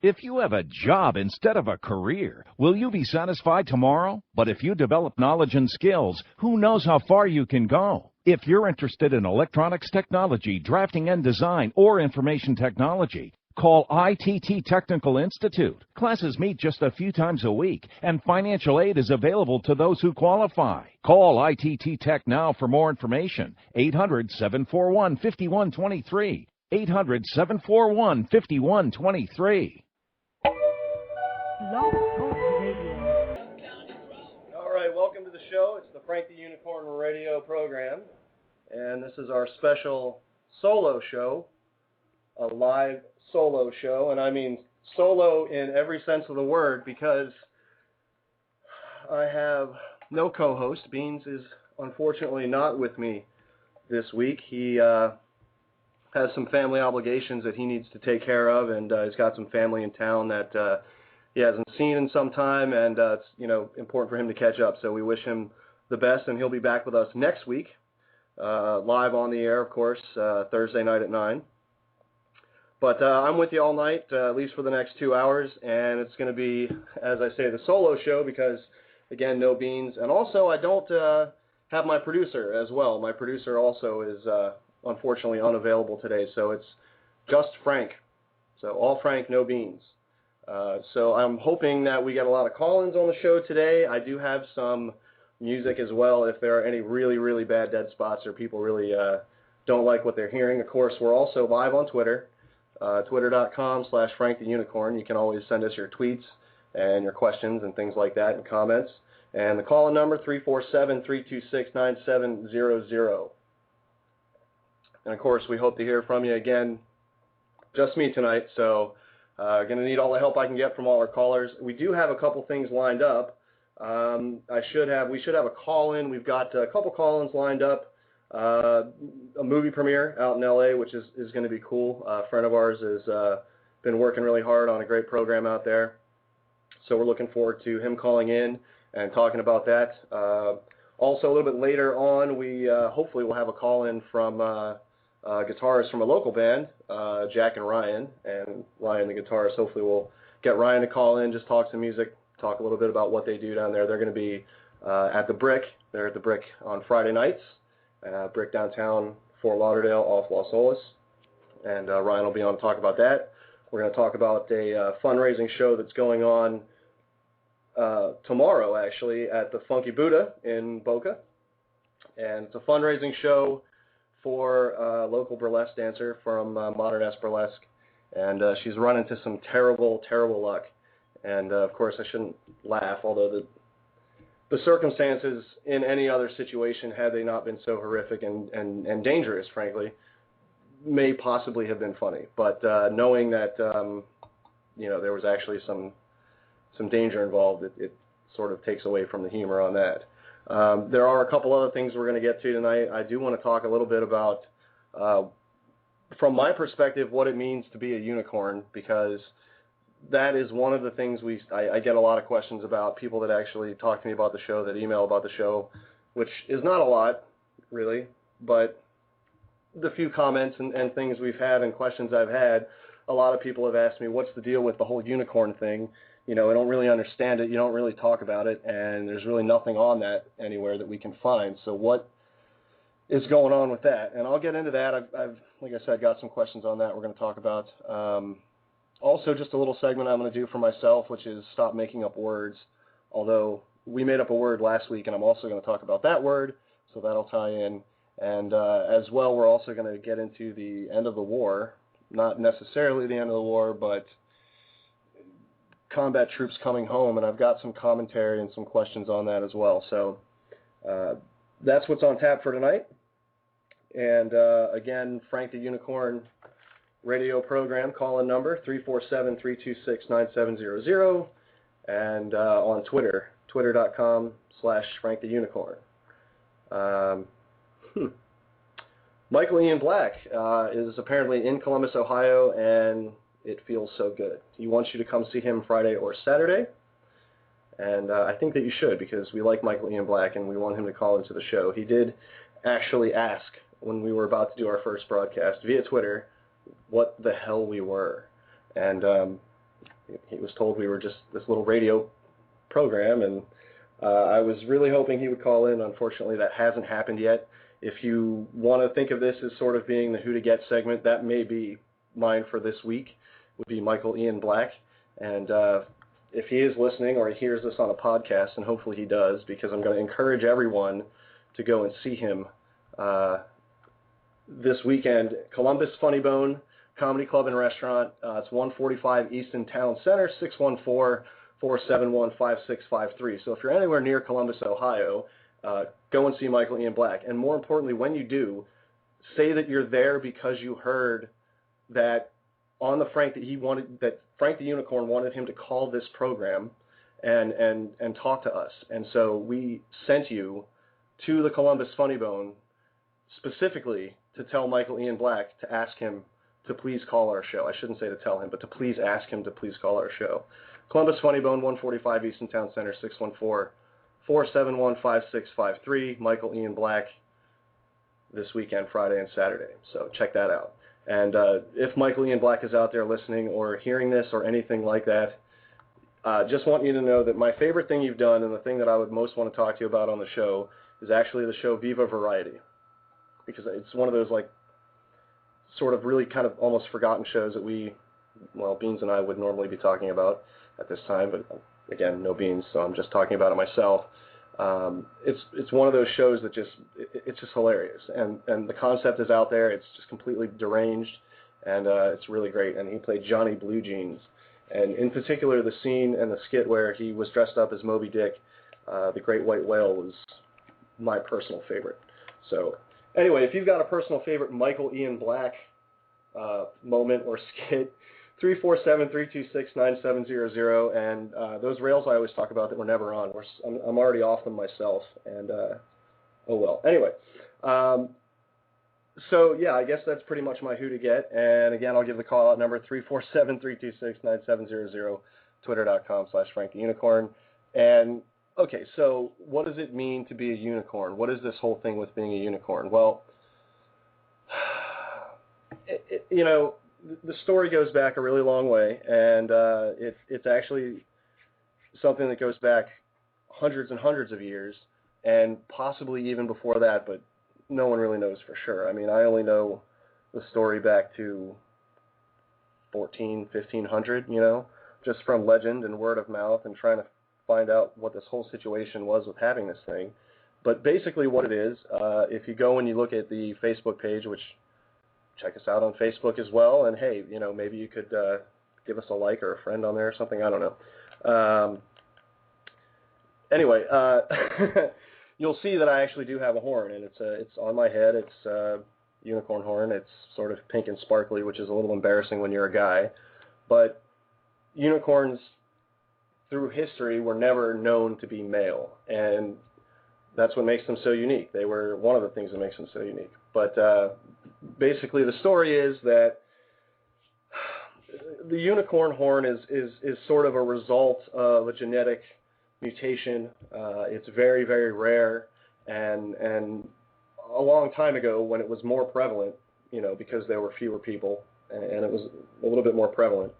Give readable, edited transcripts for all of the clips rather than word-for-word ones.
If you have a job instead of a career, will you be satisfied tomorrow? But if you develop knowledge and skills, who knows how far you can go? If you're interested in electronics technology, drafting and design, or information technology, call ITT Technical Institute. Classes meet just a few times a week, and financial aid is available to those who qualify. Call ITT Tech now for more information. 800-741-5123. 800-741-5123. All right, welcome to the show. It's the Frank the Unicorn radio program, and this is our special solo show, a live solo show, and I mean solo in every sense of the word because I have no co-host. Beans is unfortunately not with me this week. He has some family obligations that he needs to take care of, and he's got some family in town that he hasn't seen in some time, and it's important for him to catch up. So we wish him the best, and he'll be back with us next week, live on the air, of course, Thursday night at 9. But I'm with you all night, at least for the next 2 hours, and it's going to be, as I say, the solo show because, again, no Beans. And also, I don't have my producer as well. My producer also is unfortunately unavailable today, so it's just Frank. So all Frank, no Beans. So I'm hoping that we get a lot of call-ins on the show today. I do have some music as well if there are any really, really bad dead spots or people really don't like what they're hearing. Of course, we're also live on Twitter, twitter.com/FrankTheUnicorn. You can always send us your tweets and your questions and things like that and comments. And the call-in number, 347-326-9700. And, of course, we hope to hear from you again. Just me tonight, so going to need all the help I can get from all our callers. We do have a couple things lined up. We should have a call-in. We've got a couple call-ins lined up. A movie premiere out in L.A., which is going to be cool. A friend of ours has been working really hard on a great program out there. So we're looking forward to him calling in and talking about that. Also, a little bit later on, we hopefully will have a call-in from guitarists from a local band, Jack and Ryan. And Ryan, the guitarist, hopefully we'll get Ryan to call in, just talk some music, talk a little bit about what they do down there. They're going to be at the Brick. They're at the Brick on Friday nights. Brick downtown, Fort Lauderdale, off Las Olas. And Ryan will be on to talk about that. We're going to talk about a fundraising show that's going on tomorrow, actually, at the Funky Buddha in Boca. And it's a fundraising show for a local burlesque dancer from Modern S Burlesque. And she's run into some terrible, terrible luck. And, of course, I shouldn't laugh, although the circumstances in any other situation, had they not been so horrific and dangerous, frankly, may possibly have been funny. But knowing that, there was actually some danger involved, it sort of takes away from the humor on that. There are a couple other things we're going to get to tonight. I do want to talk a little bit about, from my perspective, what it means to be a unicorn, because that is one of the things I get a lot of questions about, people that actually talk to me about the show, that email about the show, which is not a lot, really, but the few comments and things we've had and questions I've had, a lot of people have asked me, what's the deal with the whole unicorn thing? I don't really understand it. You don't really talk about it, and there's really nothing on that anywhere that we can find. So what is going on with that? And I'll get into that. I've like I said, got some questions on that we're going to talk about. Also, just a little segment I'm going to do for myself, which is stop making up words, although we made up a word last week, and I'm also going to talk about that word, so that'll tie in. And as well, we're also going to get into the end of the war, not necessarily the end of the war, but combat troops coming home, and I've got some commentary and some questions on that as well. So that's what's on tap for tonight. And again, Frank the Unicorn radio program, call-in number, 347-326-9700, and on Twitter, twitter.com/FrankTheUnicorn. Michael Ian Black is apparently in Columbus, Ohio, and it feels so good. He wants you to come see him Friday or Saturday, and I think that you should, because we like Michael Ian Black and we want him to call into the show. He did actually ask when we were about to do our first broadcast via Twitter what the hell we were, and he was told we were just this little radio program, and I was really hoping he would call in. Unfortunately, that hasn't happened yet. If you want to think of this as sort of being the Who to Get segment, that may be mine for this week, would be Michael Ian Black. And if he is listening or he hears this on a podcast, and hopefully he does, because I'm going to encourage everyone to go and see him this weekend. Columbus Funny Bone Comedy Club and Restaurant. It's 145 Easton Town Center, 614-471-5653. So if you're anywhere near Columbus, Ohio, go and see Michael Ian Black. And more importantly, when you do, say that you're there because you heard that on the Frank that Frank the Unicorn wanted him to call this program and talk to us. And so we sent you to the Columbus Funny Bone specifically to tell Michael Ian Black to ask him to please call our show. I shouldn't say to tell him, but to please ask him to please call our show. Columbus Funny Bone, 145 Easton Town Center, 614-471-5653. Michael Ian Black this weekend, Friday and Saturday. So check that out. And if Michael Ian Black is out there listening or hearing this or anything like that, just want you to know that my favorite thing you've done and the thing that I would most want to talk to you about on the show is actually the show Viva Variety. Because it's one of those, like, sort of really kind of almost forgotten shows that Beans and I would normally be talking about at this time, but again, no Beans, so I'm just talking about it myself. It's one of those shows that it's just hilarious, and the concept is out there. It's just completely deranged, and it's really great. And he played Johnny Blue Jeans, and in particular, the scene and the skit where he was dressed up as Moby Dick, the Great White Whale, was my personal favorite. So anyway, if you've got a personal favorite Michael Ian Black moment or skit, 347-326-9700, and those rails I always talk about that we're never on. I'm already off them myself, and oh well. Anyway, so yeah, I guess that's pretty much my Who to Get, and again, I'll give the call-out number, 347-326-9700, twitter.com/FrankTheUnicorn, and okay, so what does it mean to be a unicorn? What is this whole thing with being a unicorn? Well, you know, the story goes back a really long way, and it's actually something that goes back hundreds and hundreds of years, and possibly even before that, but no one really knows for sure. I mean, I only know the story back to 1500, you know, just from legend and word of mouth and trying to find out what this whole situation was with having this thing. But basically what it is, if you go and you look at the Facebook page, which check us out on Facebook as well, and hey, you know, maybe you could give us a like or a friend on there or something, I don't know. Anyway, you'll see that I actually do have a horn, and it's on my head. It's a unicorn horn. It's sort of pink and sparkly, which is a little embarrassing when you're a guy. But unicorns, through history, were never known to be male, and that's what makes them so unique. They were one of the things that makes them so unique. But basically, the story is that the unicorn horn is sort of a result of a genetic mutation. It's very, very rare, and a long time ago, when it was more prevalent, you know, because there were fewer people, and it was a little bit more prevalent,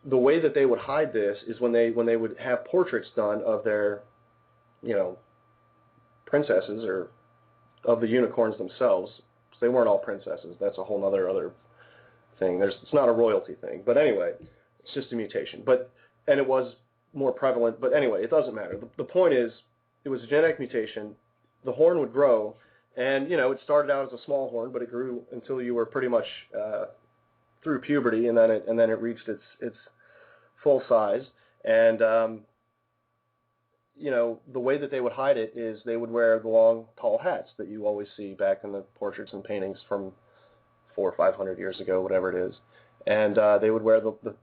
the way that they would hide this is when they would have portraits done of their, you know, princesses, or of the unicorns themselves. They weren't all princesses. That's a whole other thing. It's not a royalty thing. But anyway, it's just a mutation. And it was more prevalent. But anyway, it doesn't matter. The point is, it was a genetic mutation. The horn would grow, and you know, it started out as a small horn, but it grew until you were pretty much through puberty, and then it reached its full size. And you know, the way that they would hide it is they would wear the long, tall hats that you always see back in the portraits and paintings from 400 or 500 years ago, whatever it is. And they would wear the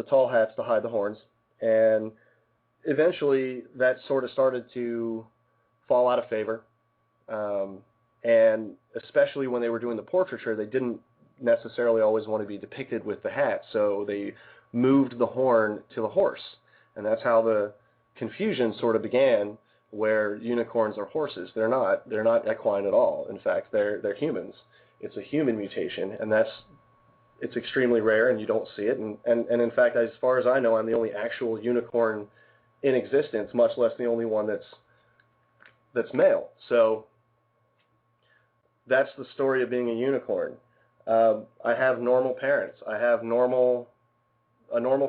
tall hats to hide the horns. And eventually, that sort of started to fall out of favor. And especially when they were doing the portraiture, they didn't necessarily always want to be depicted with the hat. So they moved the horn to the horse. And that's how the confusion sort of began, where unicorns are horses. They're not equine at all. In fact, they're humans. It's a human mutation, and that's it's extremely rare and you don't see it. And in fact, as far as I know, I'm the only actual unicorn in existence, much less the only one that's male. So that's the story of being a unicorn. I have normal parents. I have a normal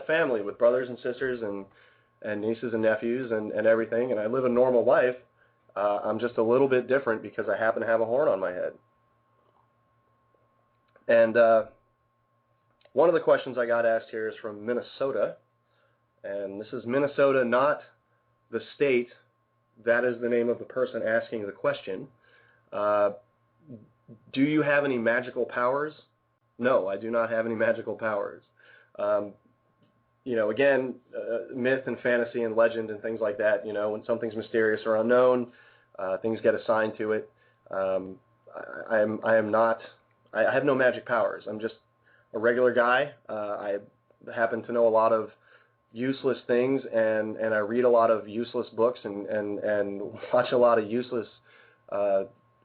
family with brothers and sisters and nieces and nephews and everything, and I live a normal life. I'm just a little bit different because I happen to have a horn on my head. And one of the questions I got asked here is from Minnesota, and this is Minnesota, not the state. That is the name of the person asking the question. Do you have any magical powers? No, I do not have any magical powers. Again, myth and fantasy and legend and things like that, when something's mysterious or unknown, things get assigned to it. I have no magic powers. I'm just a regular guy. I happen to know a lot of useless things, and I read a lot of useless books and watch a lot of useless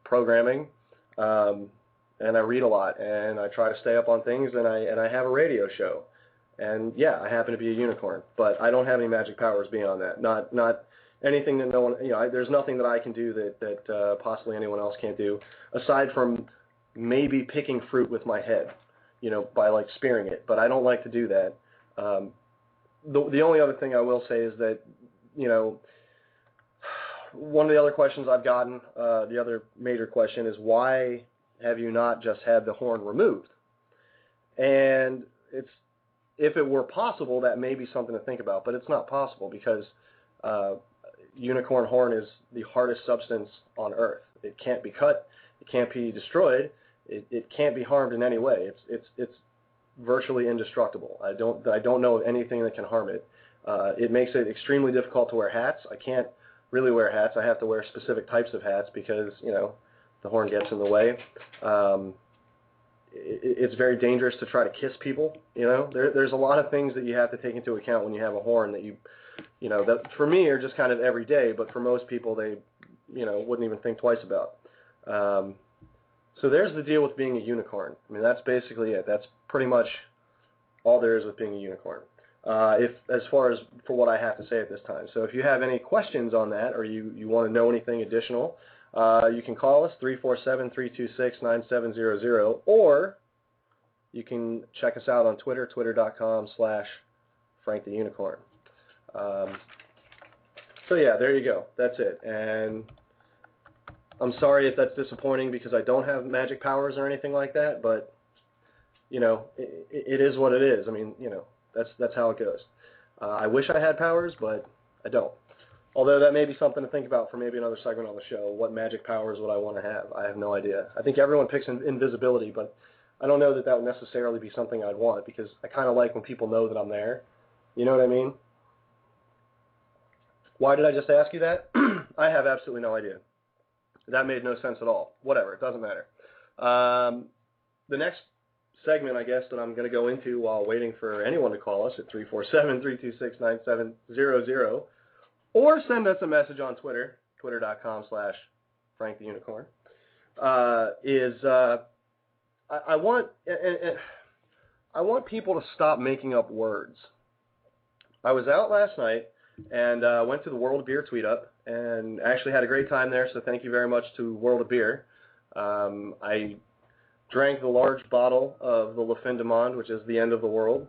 programming. And I read a lot, and I try to stay up on things, and I have a radio show. And yeah, I happen to be a unicorn, but I don't have any magic powers beyond that. Not anything that no one, there's nothing that I can do that possibly anyone else can't do, aside from maybe picking fruit with my head, by like spearing it. But I don't like to do that. The only other thing I will say is that, one of the other questions I've gotten, the other major question is, why have you not just had the horn removed? And if it were possible, that may be something to think about, but it's not possible because unicorn horn is the hardest substance on Earth. It can't be cut, it can't be destroyed, it can't be harmed in any way. It's virtually indestructible. I don't know of anything that can harm it. It makes it extremely difficult to wear hats. I can't really wear hats. I have to wear specific types of hats because the horn gets in the way. It's very dangerous to try to kiss people. There's a lot of things that you have to take into account when you have a horn that that for me are just kind of everyday, but for most people they wouldn't even think twice about. So there's the deal with being a unicorn. I mean, that's basically it. That's pretty much all there is with being a unicorn. As far as for what I have to say at this time. So if you have any questions on that, or you want to know anything additional, you can call us 347-326-9700, or you can check us out on Twitter, twitter.com/FrankTheUnicorn. So yeah, there you go. That's it. And I'm sorry if that's disappointing because I don't have magic powers or anything like that, but it is what it is. I mean, that's how it goes. I wish I had powers, but I don't. Although that may be something to think about for maybe another segment on the show. What magic powers would I want to have? I have no idea. I think everyone picks invisibility, but I don't know that would necessarily be something I'd want because I kind of like when people know that I'm there. You know what I mean? Why did I just ask you that? I have absolutely no idea. That made no sense at all. Whatever, it doesn't matter. The next segment, I guess, that I'm going to go into while waiting for anyone to call us at 347-326-9700, or send us a message on Twitter, twitter.com/FrankTheUnicorn, I want people to stop making up words. I was out last night and went to the World of Beer tweet up and actually had a great time there, so thank you very much to World of Beer. I drank the large bottle of the Le Fin du Monde, which is the end of the world.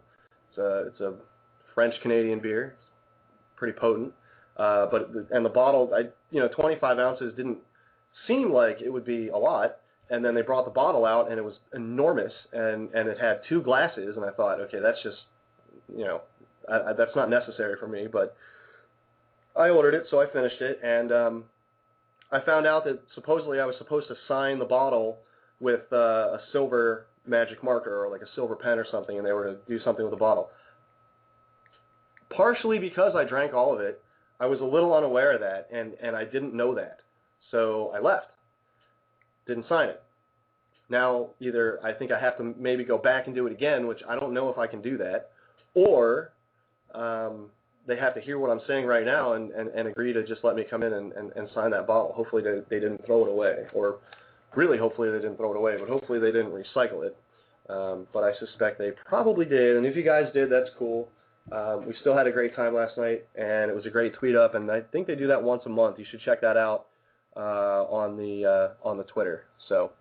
It's a French-Canadian beer. It's pretty potent. And the bottle, 25 ounces didn't seem like it would be a lot. And then they brought the bottle out, and it was enormous, and it had 2 glasses. And I thought, okay, that's just, that's not necessary for me. But I ordered it, so I finished it, and I found out that supposedly I was supposed to sign the bottle with a silver magic marker or like a silver pen or something, and they were to do something with the bottle. Partially because I drank all of it, I was a little unaware of that, and I didn't know that. So I left. Didn't sign it. Now, either I think I have to maybe go back and do it again, which I don't know if I can do that, or they have to hear what I'm saying right now and agree to just let me come in and sign that bottle. Hopefully they didn't throw it away, or really hopefully they didn't throw it away, but hopefully they didn't recycle it. but I suspect they probably did. And if you guys did, that's cool. We still had a great time last night, and it was a great tweet up. And I think they do that once a month. You should check that out on the Twitter. So,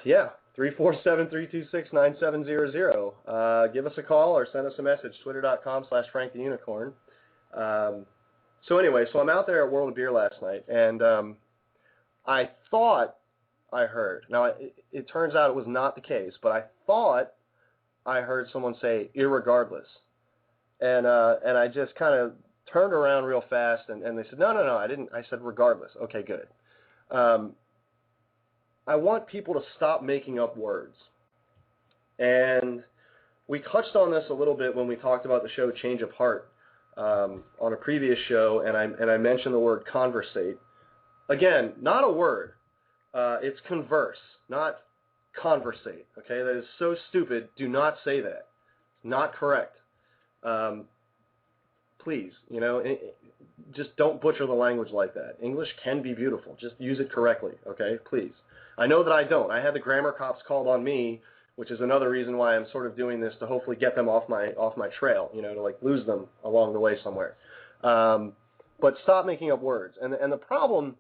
yeah, 347-326-9700. Give us a call or send us a message. Twitter.com/FrankTheUnicorn. So anyway, so I'm out there at World of Beer last night, and I thought I heard. Now, it turns out it was not the case, but I thought I heard someone say irregardless. And I just kind of turned around real fast, and they said, no, I didn't. I said regardless. Okay, good. I want people to stop making up words. And we touched on this a little bit when we talked about the show Change of Heart on a previous show, and I mentioned the word conversate. Again, not a word. It's converse, not conversate. Okay, that is so stupid. Do not say that. Not correct. Please, just don't butcher the language like that. English can be beautiful. Just use it correctly. Okay, please. I know that I don't. I had the grammar cops called on me, which is another reason why I'm sort of doing this, to hopefully get them off my trail. To like lose them along the way somewhere. But stop making up words. And the problem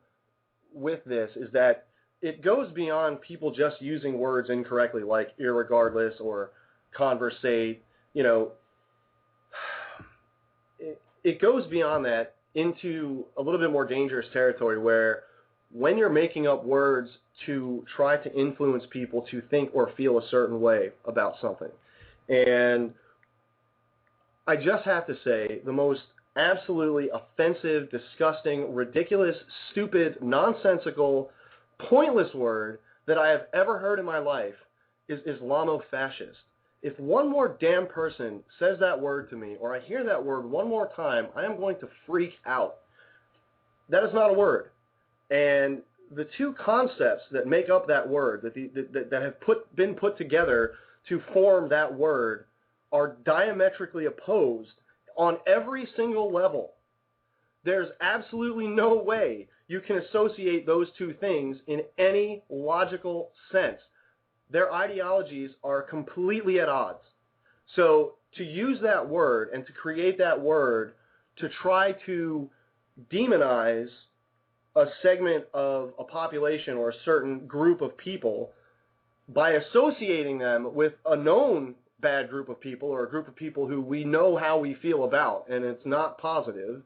with this is that it goes beyond people just using words incorrectly, like irregardless or conversate. It goes beyond that into a little bit more dangerous territory, where when you're making up words to try to influence people to think or feel a certain way about something. And I just have to say, the most absolutely offensive, disgusting, ridiculous, stupid, nonsensical, pointless word that I have ever heard in my life is Islamofascist. If one more damn person says that word to me, or I hear that word one more time, I am going to freak out. That is not a word. And the two concepts that make up that word, that have been put together to form that word, are diametrically opposed on every single level. There's absolutely no way you can associate those two things in any logical sense. Their ideologies are completely at odds. So to use that word and to create that word to try to demonize a segment of a population or a certain group of people by associating them with a known bad group of people, or a group of people who we know how we feel about, and it's not positive,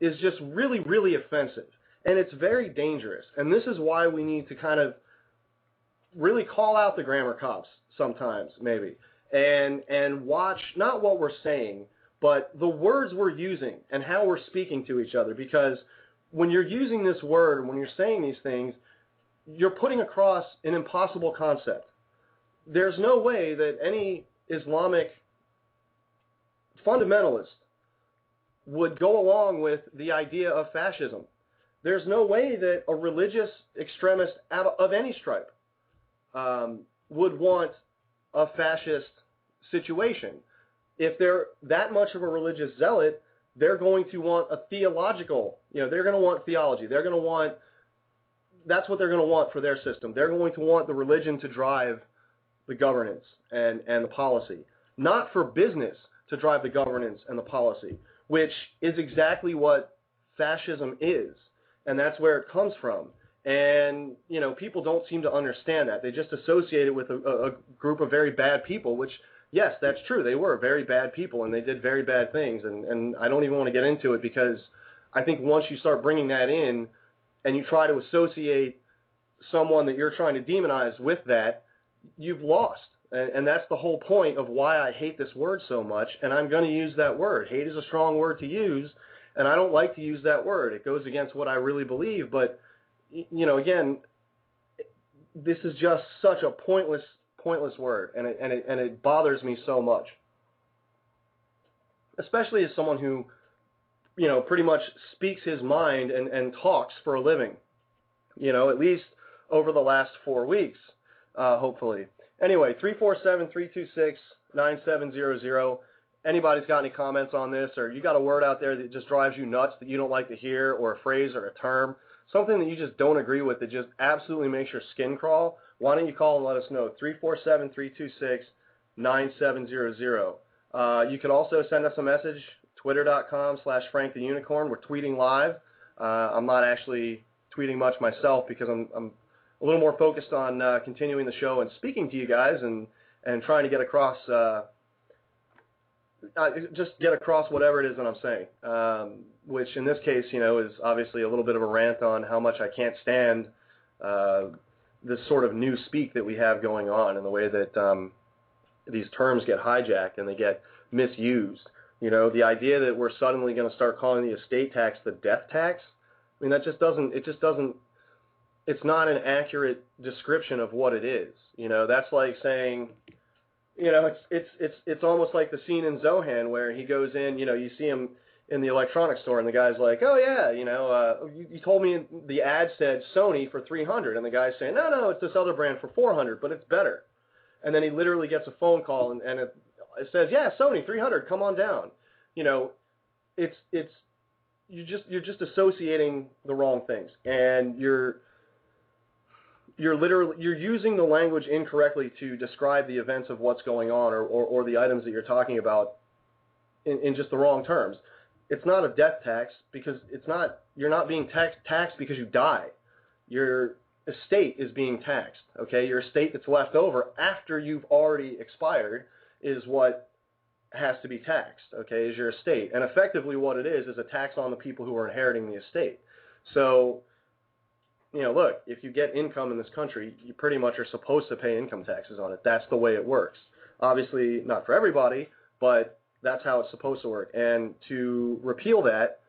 is just really, really offensive. And it's very dangerous. And this is why we need to kind of really call out the grammar cops sometimes, maybe, and watch not what we're saying, but the words we're using and how we're speaking to each other. Because when you're using this word, when you're saying these things, you're putting across an impossible concept. There's no way that any Islamic fundamentalist would go along with the idea of fascism. There's no way that a religious extremist of any stripe would want a fascist situation. If they're that much of a religious zealot, they're going to want a theological, they're going to want theology. They're going to want, that's what they're going to want for their system. They're going to want the religion to drive the governance and the policy, not for business to drive the governance and the policy, which is exactly what fascism is, and that's where it comes from. And, people don't seem to understand that. They just associate it with a group of very bad people, which, yes, that's true. They were very bad people, and they did very bad things, and I don't even want to get into it, because I think once you start bringing that in and you try to associate someone that you're trying to demonize with that, you've lost. And that's the whole point of why I hate this word so much, and I'm going to use that word. Hate is a strong word to use, and I don't like to use that word. It goes against what I really believe, but, again, this is just such a pointless word, and it bothers me so much, especially as someone who, pretty much speaks his mind and talks for a living, at least over the last 4 weeks, hopefully. Anyway, 347-326-9700. Anybody's got any comments on this, or you got a word out there that just drives you nuts that you don't like to hear, or a phrase or a term, something that you just don't agree with that just absolutely makes your skin crawl, why don't you call and let us know? 347-326-9700. You can also send us a message, twitter.com/FrankTheUnicorn. We're tweeting live. I'm not actually tweeting much myself because I'm a little more focused on continuing the show and speaking to you guys and trying to get across just get across whatever it is that I'm saying, which in this case, is obviously a little bit of a rant on how much I can't stand this sort of new speak that we have going on and the way that these terms get hijacked and they get misused. The idea that we're suddenly going to start calling the estate tax the death tax, I mean, it's not an accurate description of what it is. That's like saying, it's almost like the scene in Zohan where he goes in, you see him in the electronics store and the guy's like, oh yeah, you told me the ad said Sony for $300, and the guy's saying, no, it's this other brand for $400, but it's better. And then he literally gets a phone call and it says, yeah, Sony, $300, come on down. You're just associating the wrong things, and you're using the language incorrectly to describe the events of what's going on or the items that you're talking about in just the wrong terms. It's not a death tax because you're not being taxed because you die. Your estate is being taxed, okay? Your estate that's left over after you've already expired is what has to be taxed, okay, is your estate. And effectively what it is a tax on the people who are inheriting the estate. So, look, if you get income in this country, you pretty much are supposed to pay income taxes on it. That's the way it works. Obviously, not for everybody, but that's how it's supposed to work. And to repeal that,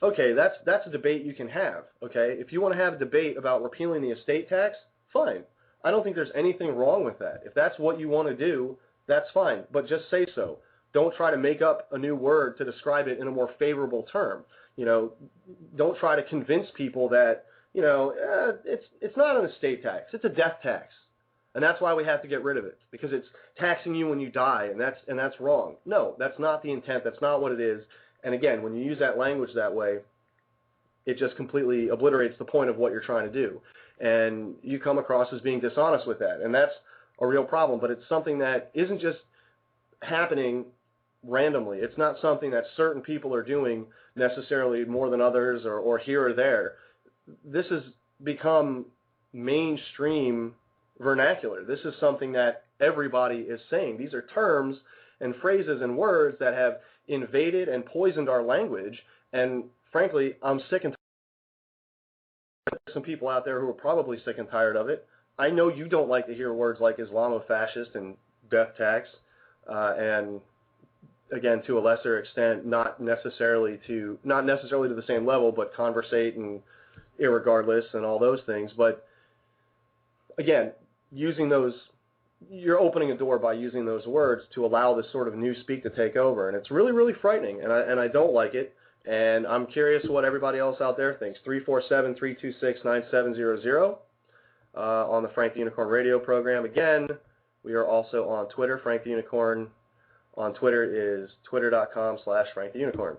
okay, that's a debate you can have, okay? If you want to have a debate about repealing the estate tax, fine. I don't think there's anything wrong with that. If that's what you want to do, that's fine, but just say so. Don't try to make up a new word to describe it in a more favorable term. Don't try to convince people that, it's not an estate tax. It's a death tax. And that's why we have to get rid of it, because it's taxing you when you die, and that's wrong. No, that's not the intent. That's not what it is. And again, when you use that language that way, it just completely obliterates the point of what you're trying to do. And you come across as being dishonest with that. And that's a real problem. But it's something that isn't just happening randomly. It's not something that certain people are doing necessarily more than others or here or there. This has become mainstream vernacular. This is something that everybody is saying. These are terms and phrases and words that have invaded and poisoned our language, and frankly, I'm sick and tired. There's some people out there who are probably sick and tired of it. I know you don't like to hear words like Islamofascist and death tax, and again, to a lesser extent, not necessarily to the same level, but conversate and irregardless and all those things. But again, using those, you're opening a door by using those words to allow this sort of new speak to take over, and it's really, really frightening, and I don't like it, and I'm curious what everybody else out there thinks. 347-326-9700 on the Frank the Unicorn radio program. Again, we are also on Twitter. Frank the Unicorn on Twitter is twitter.com/FrankTheUnicorn.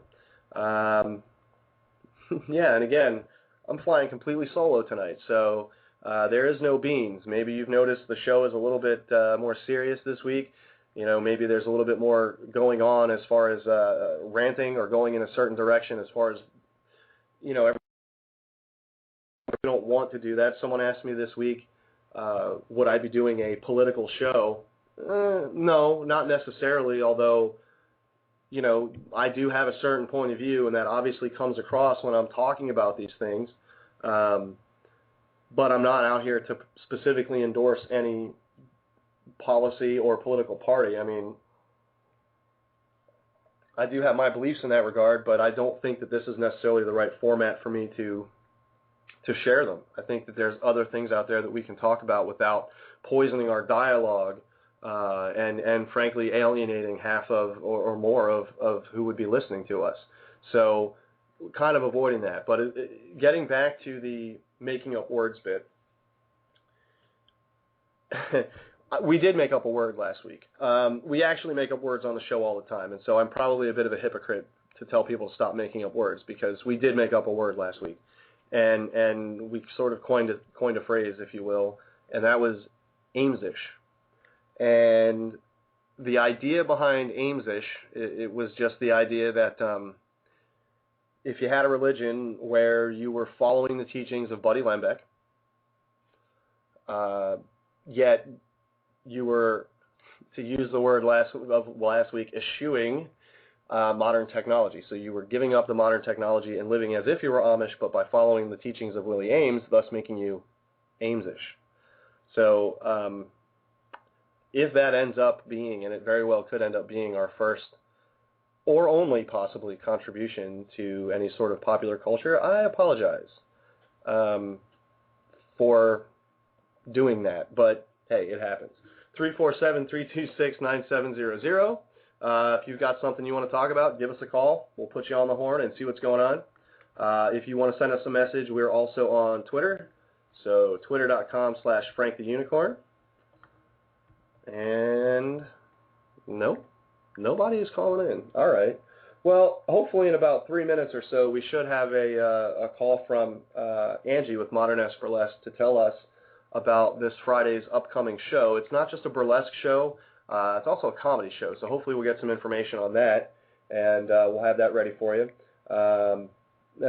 Yeah, and again, I'm flying completely solo tonight, so there is no beans. Maybe you've noticed the show is a little bit more serious this week. Maybe there's a little bit more going on as far as ranting or going in a certain direction as far as, we don't want to do that. Someone asked me this week, would I be doing a political show? No, not necessarily, although, I do have a certain point of view, and that obviously comes across when I'm talking about these things. But I'm not out here to specifically endorse any policy or political party. I mean, I do have my beliefs in that regard, but I don't think that this is necessarily the right format for me to share them. I think that there's other things out there that we can talk about without poisoning our dialogue and frankly alienating half of or more of who would be listening to us. So kind of avoiding that. But getting back to the making up words bit, we did make up a word last week. We actually make up words on the show all the time, and so I'm probably a bit of a hypocrite to tell people to stop making up words, because we did make up a word last week, and we sort of coined a phrase, if you will, and that was Amesish. And the idea behind Amesish, it was just the idea that if you had a religion where you were following the teachings of Buddy Lembeck, yet you were, to use the word last week, eschewing modern technology. So you were giving up the modern technology and living as if you were Amish, but by following the teachings of Willie Ames, thus making you Amesish. So if that ends up being, and it very well could end up being, our first or only possibly contribution to any sort of popular culture, I apologize for doing that. But hey, it happens. 347-326-9700. If you've got something you want to talk about, give us a call. We'll put you on the horn and see what's going on. If you want to send us a message, we're also on Twitter. So twitter.com/FrankTheUnicorn. And nope, nobody is calling in. All right. Well, hopefully in about 3 minutes or so, we should have a call from Angie with Modern S Burlesque to tell us about this Friday's upcoming show. It's not just a burlesque show. It's also a comedy show. So hopefully we'll get some information on that, and we'll have that ready for you. And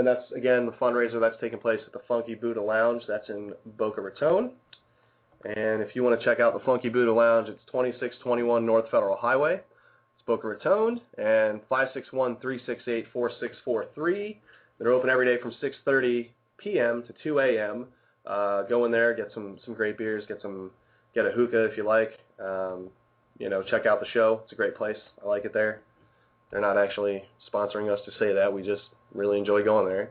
that's, again, the fundraiser that's taking place at the Funky Buddha Lounge. That's in Boca Raton. And if you want to check out the Funky Buddha Lounge, it's 2621 North Federal Highway. It's Boca Raton, and 561-368-4643. They're open every day from 6:30 p.m. to 2 a.m. Go in there, get some great beers, get a hookah if you like. Check out the show. It's a great place. I like it there. They're not actually sponsoring us to say that. We just really enjoy going there.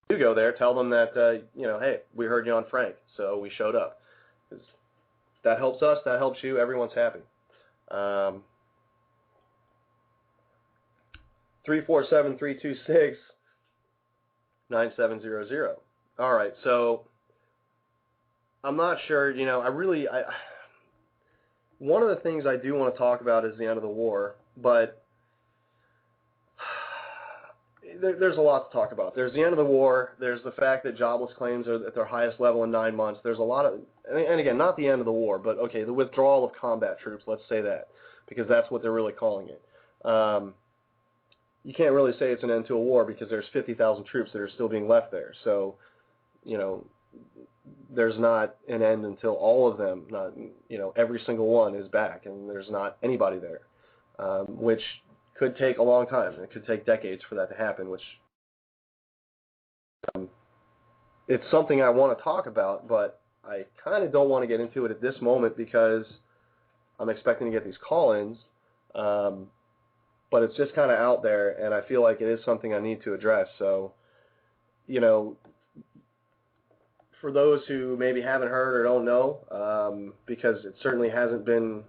You go there, tell them that, hey, we heard you on Frank, so we showed up. That helps us, that helps you, everyone's happy. 347-326-9700. All right, so I'm not sure, one of the things I do want to talk about is the end of the war, but there's a lot to talk about. There's the end of the war. There's the fact that jobless claims are at their highest level in 9 months. There's a lot of, and again, not the end of the war, but okay, the withdrawal of combat troops, let's say that, because that's what they're really calling it. You can't really say it's an end to a war because there's 50,000 troops that are still being left there. So, there's not an end until all of them, every single one is back, and there's not anybody there, which could take a long time. It could take decades for that to happen, which it's something I want to talk about, but I kind of don't want to get into it at this moment because I'm expecting to get these call-ins, but it's just kind of out there, and I feel like it is something I need to address. So, for those who maybe haven't heard or don't know, because it certainly hasn't been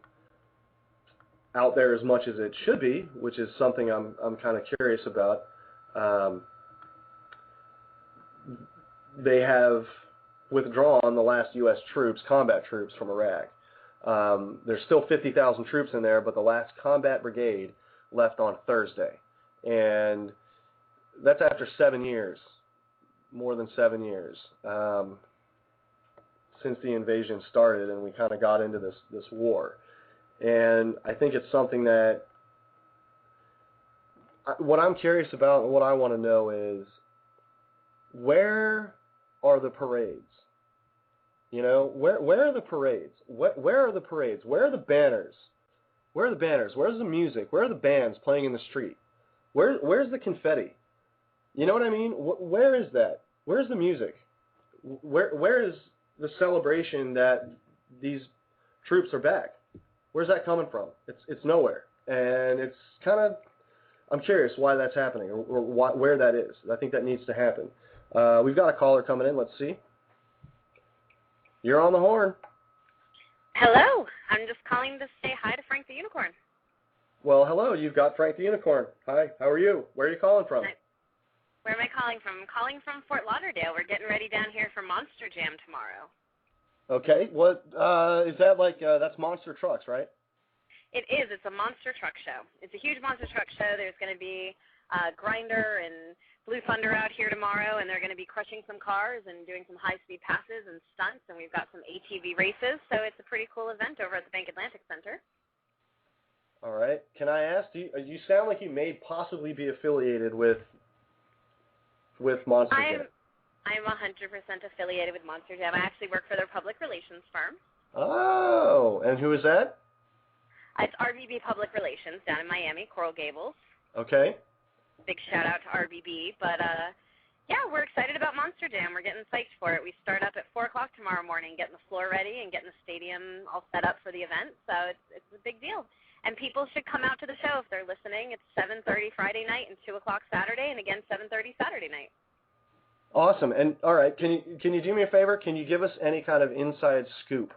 out there as much as it should be, which is something I'm kind of curious about. They have withdrawn the last U.S. troops, combat troops, from Iraq. There's still 50,000 troops in there, but the last combat brigade left on Thursday. And that's after 7 years, more than 7 years, since the invasion started and we kind of got into this war. And I think it's something that what I'm curious about and what I want to know is, where are the parades? Where are the parades? Where are the parades? Where are the banners? Where are the banners? Where's the music? Where are the bands playing in the street? Where's the confetti? You know what I mean? Where is that? Where's the music? Where is the celebration that these troops are back? Where's that coming from? It's nowhere, and it's kind of, I'm curious why that's happening or where that is. I think that needs to happen. We've got a caller coming in. Let's see. You're on the horn. Hello. I'm just calling to say hi to Frank the Unicorn. Well, hello. You've got Frank the Unicorn. Hi. How are you? Where are you calling from? Where am I calling from? I'm calling from Fort Lauderdale. We're getting ready down here for Monster Jam tomorrow. Okay. What is that like? That's monster trucks, right? It is. It's a monster truck show. It's a huge monster truck show. There's going to be Grinder and Blue Thunder out here tomorrow, and they're going to be crushing some cars and doing some high-speed passes and stunts, and we've got some ATV races, so it's a pretty cool event over at the Bank Atlantic Center. All right. Can I ask, you sound like you may possibly be affiliated with Monster Jam. I'm 100% affiliated with Monster Jam. I actually work for their public relations firm. Oh, and who is that? It's RBB Public Relations down in Miami, Coral Gables. Okay. Big shout out to RBB, but yeah, we're excited about Monster Jam. We're getting psyched for it. We start up at 4 o'clock tomorrow morning, getting the floor ready and getting the stadium all set up for the event. So it's a big deal. And people should come out to the show if they're listening. It's 7:30 Friday night and 2 o'clock Saturday, and again 7:30 Saturday night. Awesome. And all right, can you do me a favor? Can you give us any kind of inside scoop?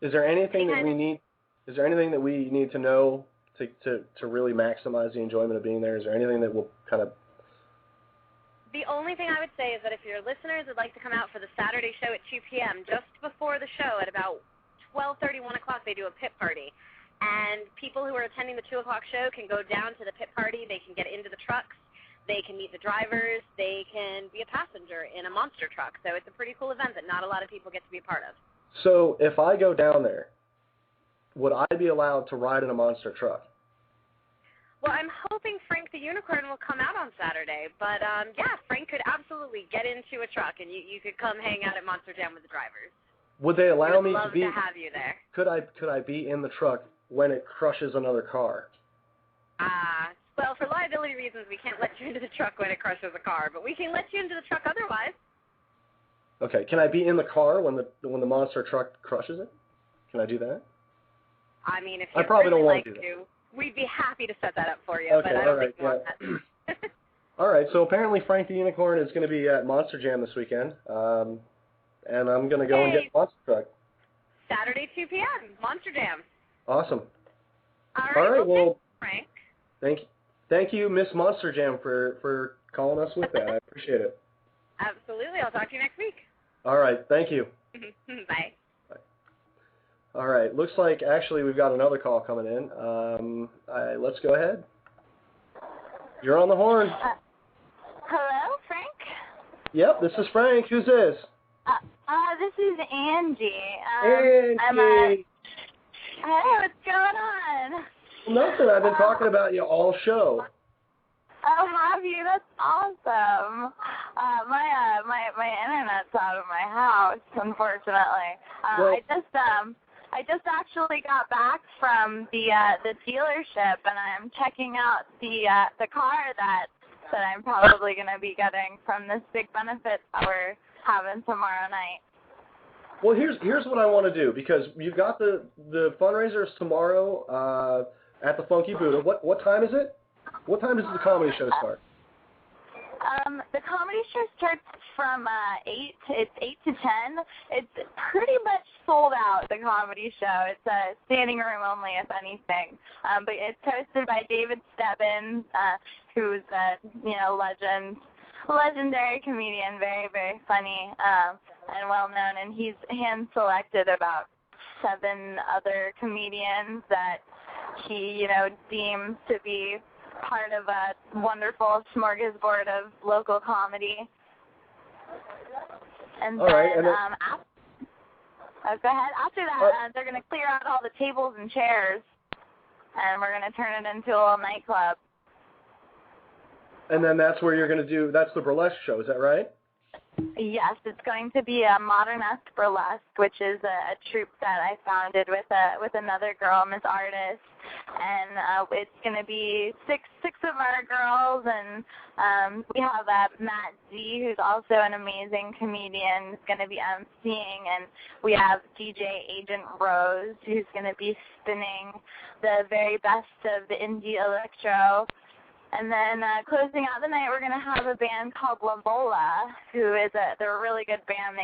Is there anything that we need? Is there anything that we need to know to really maximize the enjoyment of being there? Is there anything that will kind of... The only thing I would say is that if your listeners would like to come out for the Saturday show at 2 p.m., just before the show at about 12:30, 1 o'clock, they do a pit party. And people who are attending the 2 o'clock show can go down to the pit party. They can get into the trucks. They can meet the drivers. They can be a passenger in a monster truck. So it's a pretty cool event that not a lot of people get to be a part of. So if I go down there, would I be allowed to ride in a monster truck? Well, I'm hoping Frank the Unicorn will come out on Saturday. But, yeah, Frank could absolutely get into a truck, and you could come hang out at Monster Jam with the drivers. Would they allow me to be... We'd love to have you there. Could I be in the truck when it crushes another car? Well, for liability reasons, we can't let you into the truck when it crushes a car, but we can let you into the truck otherwise. Okay, can I be in the car when the monster truck crushes it? Can I do that? I mean, if I you'd probably really don't want like to do that. we'd be happy to set that up for you, Okay, but I don't think you want that. All right, so apparently Frank the Unicorn is going to be at Monster Jam this weekend, and I'm going to go and get a monster truck. Saturday, 2 p.m., Monster Jam. Awesome. All right, well, Frank. Thank you, Miss Monster Jam, for calling us with that. I appreciate it. Absolutely. I'll talk to you next week. All right, thank you. Bye. All right, looks like actually we've got another call coming in. Let's go ahead. You're on the horn. Hello, Frank? Yep, this is Frank. Who's this? This is Angie. Angie. Hey, what's going on? Nothing. I've been talking about you all show. Oh, have you? That's awesome. My internet's out of my house, unfortunately. Well, I just actually got back from the dealership, and I'm checking out the car that I'm probably going to be getting from this big benefit that we're having tomorrow night. Well, here's what I want to do, because you've got the fundraisers tomorrow at the Funky Buddha. What time is it? What time does the comedy show start? The comedy show starts from 8. It's 8 to 10. It's pretty much sold out, the comedy show. It's a standing room only, if anything. But it's hosted by David Stebbins, who's a legendary comedian, very, very funny and well known. And he's hand selected about 7 other comedians that he, deems to be part of a wonderful smorgasbord of local comedy. And all then, right, go ahead. After that, they're going to clear out all the tables and chairs, and we're going to turn it into a little nightclub. And then that's where you're going to do, that's the burlesque show, is that right? Yes, it's going to be a modern-esque burlesque, which is a troupe that I founded with another girl, Miss Artist, and it's going to be six of our girls, and we have Matt Z, who's also an amazing comedian, who's going to be emceeing, and we have DJ Agent Rose, who's going to be spinning the very best of the indie electro. And then closing out the night, we're going to have a band called Lavola, who is they're a really good band.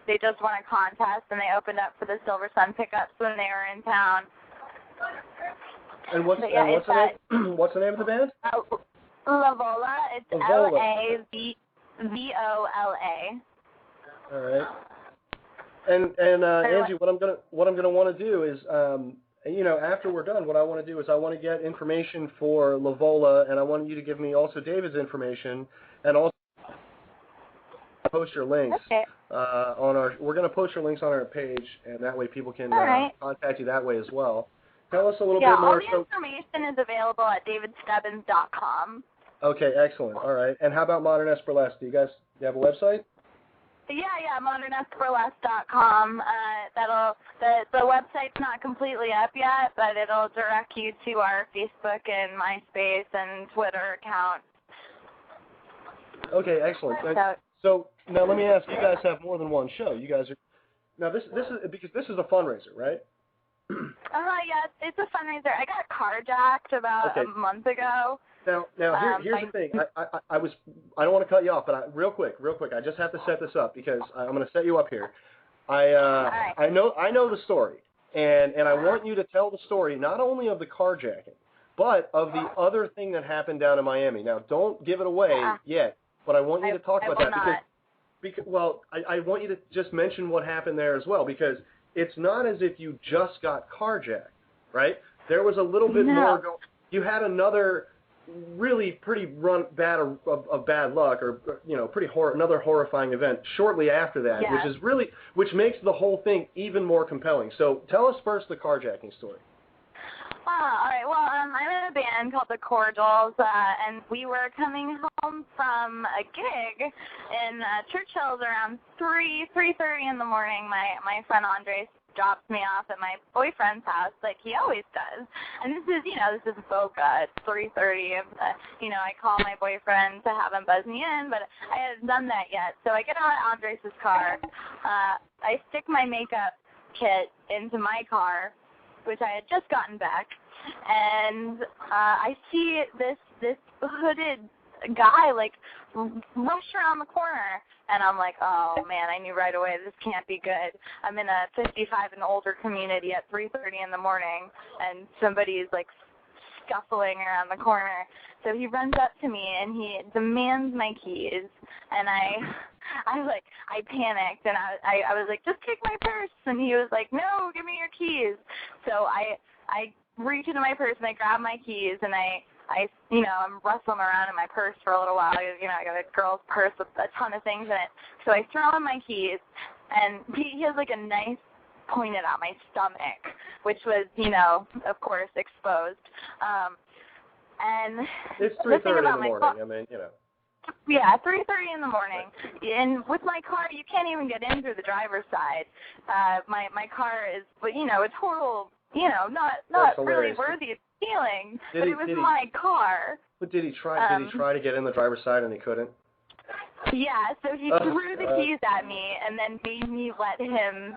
They just won a contest, and they opened up for the Silver Sun Pickups when they were in town. And what's the name of the band? Lavola. It's Lavola. Lavola. All right. And Angie, what I'm gonna want to do is after we're done, what I want to do is I want to get information for Lavola, and I want you to give me also David's information, and also post your links Okay. on our. We're going to post your links on our page, and that way people can right. contact you that way as well. Tell us a little Yeah, bit more. all the information is available at davidstebbins.com. Okay, excellent. All right. And how about Modern S Burlesque? Do you have a website? Yeah, modernestburlesque.com. The website's not completely up yet, but it'll direct you to our Facebook and MySpace and Twitter accounts. Okay, excellent. So now let me ask, you guys have more than one show. You guys are now this is because this is a fundraiser, right? Yeah, it's a fundraiser. I got carjacked about a month ago. Now here's the thing. I don't want to cut you off, but real quick. I just have to set this up because I'm going to set you up here. I know the story, and I want you to tell the story not only of the carjacking, but of the other thing that happened down in Miami. Now, don't give it away yet, but I want you to talk about that because I want you to just mention what happened there as well, because it's not as if you just got carjacked, right? There was a little bit more. You had another really pretty bad luck, or another horrifying event shortly after that, which makes the whole thing even more compelling. So tell us first the carjacking story. All right. Well, I'm in a band called the Cordials, and we were coming home from a gig in Churchill around 3:30 in the morning. My friend Andres drops me off at my boyfriend's house like he always does. And this is Boca. It's 3:30. I call my boyfriend to have him buzz me in, but I hadn't done that yet. So I get out of Andres' car. I stick my makeup kit into my car, which I had just gotten back, and I see this hooded guy rush around the corner, and I'm like, oh man, I knew right away this can't be good. I'm in a 55 and older community at 3:30 in the morning, and somebody's scuffling around the corner. So he runs up to me and he demands my keys, and I panicked, and I was like, just take my purse, and he was like, no, give me your keys. So I reach into my purse and I grab my keys, and I'm wrestling around in my purse for a little while. I got a girl's purse with a ton of things in it. So I throw in my keys, and he has a knife pointed at my stomach, which was, of course, exposed. And it's 3:30 in the morning. Yeah, 3:30 in the morning. And with my car, you can't even get in through the driver's side. My car is, it's horrible. Not really worthy of stealing, but it was my car. But did he try to get in the driver's side and he couldn't? Yeah, so he threw the keys at me and then made me let him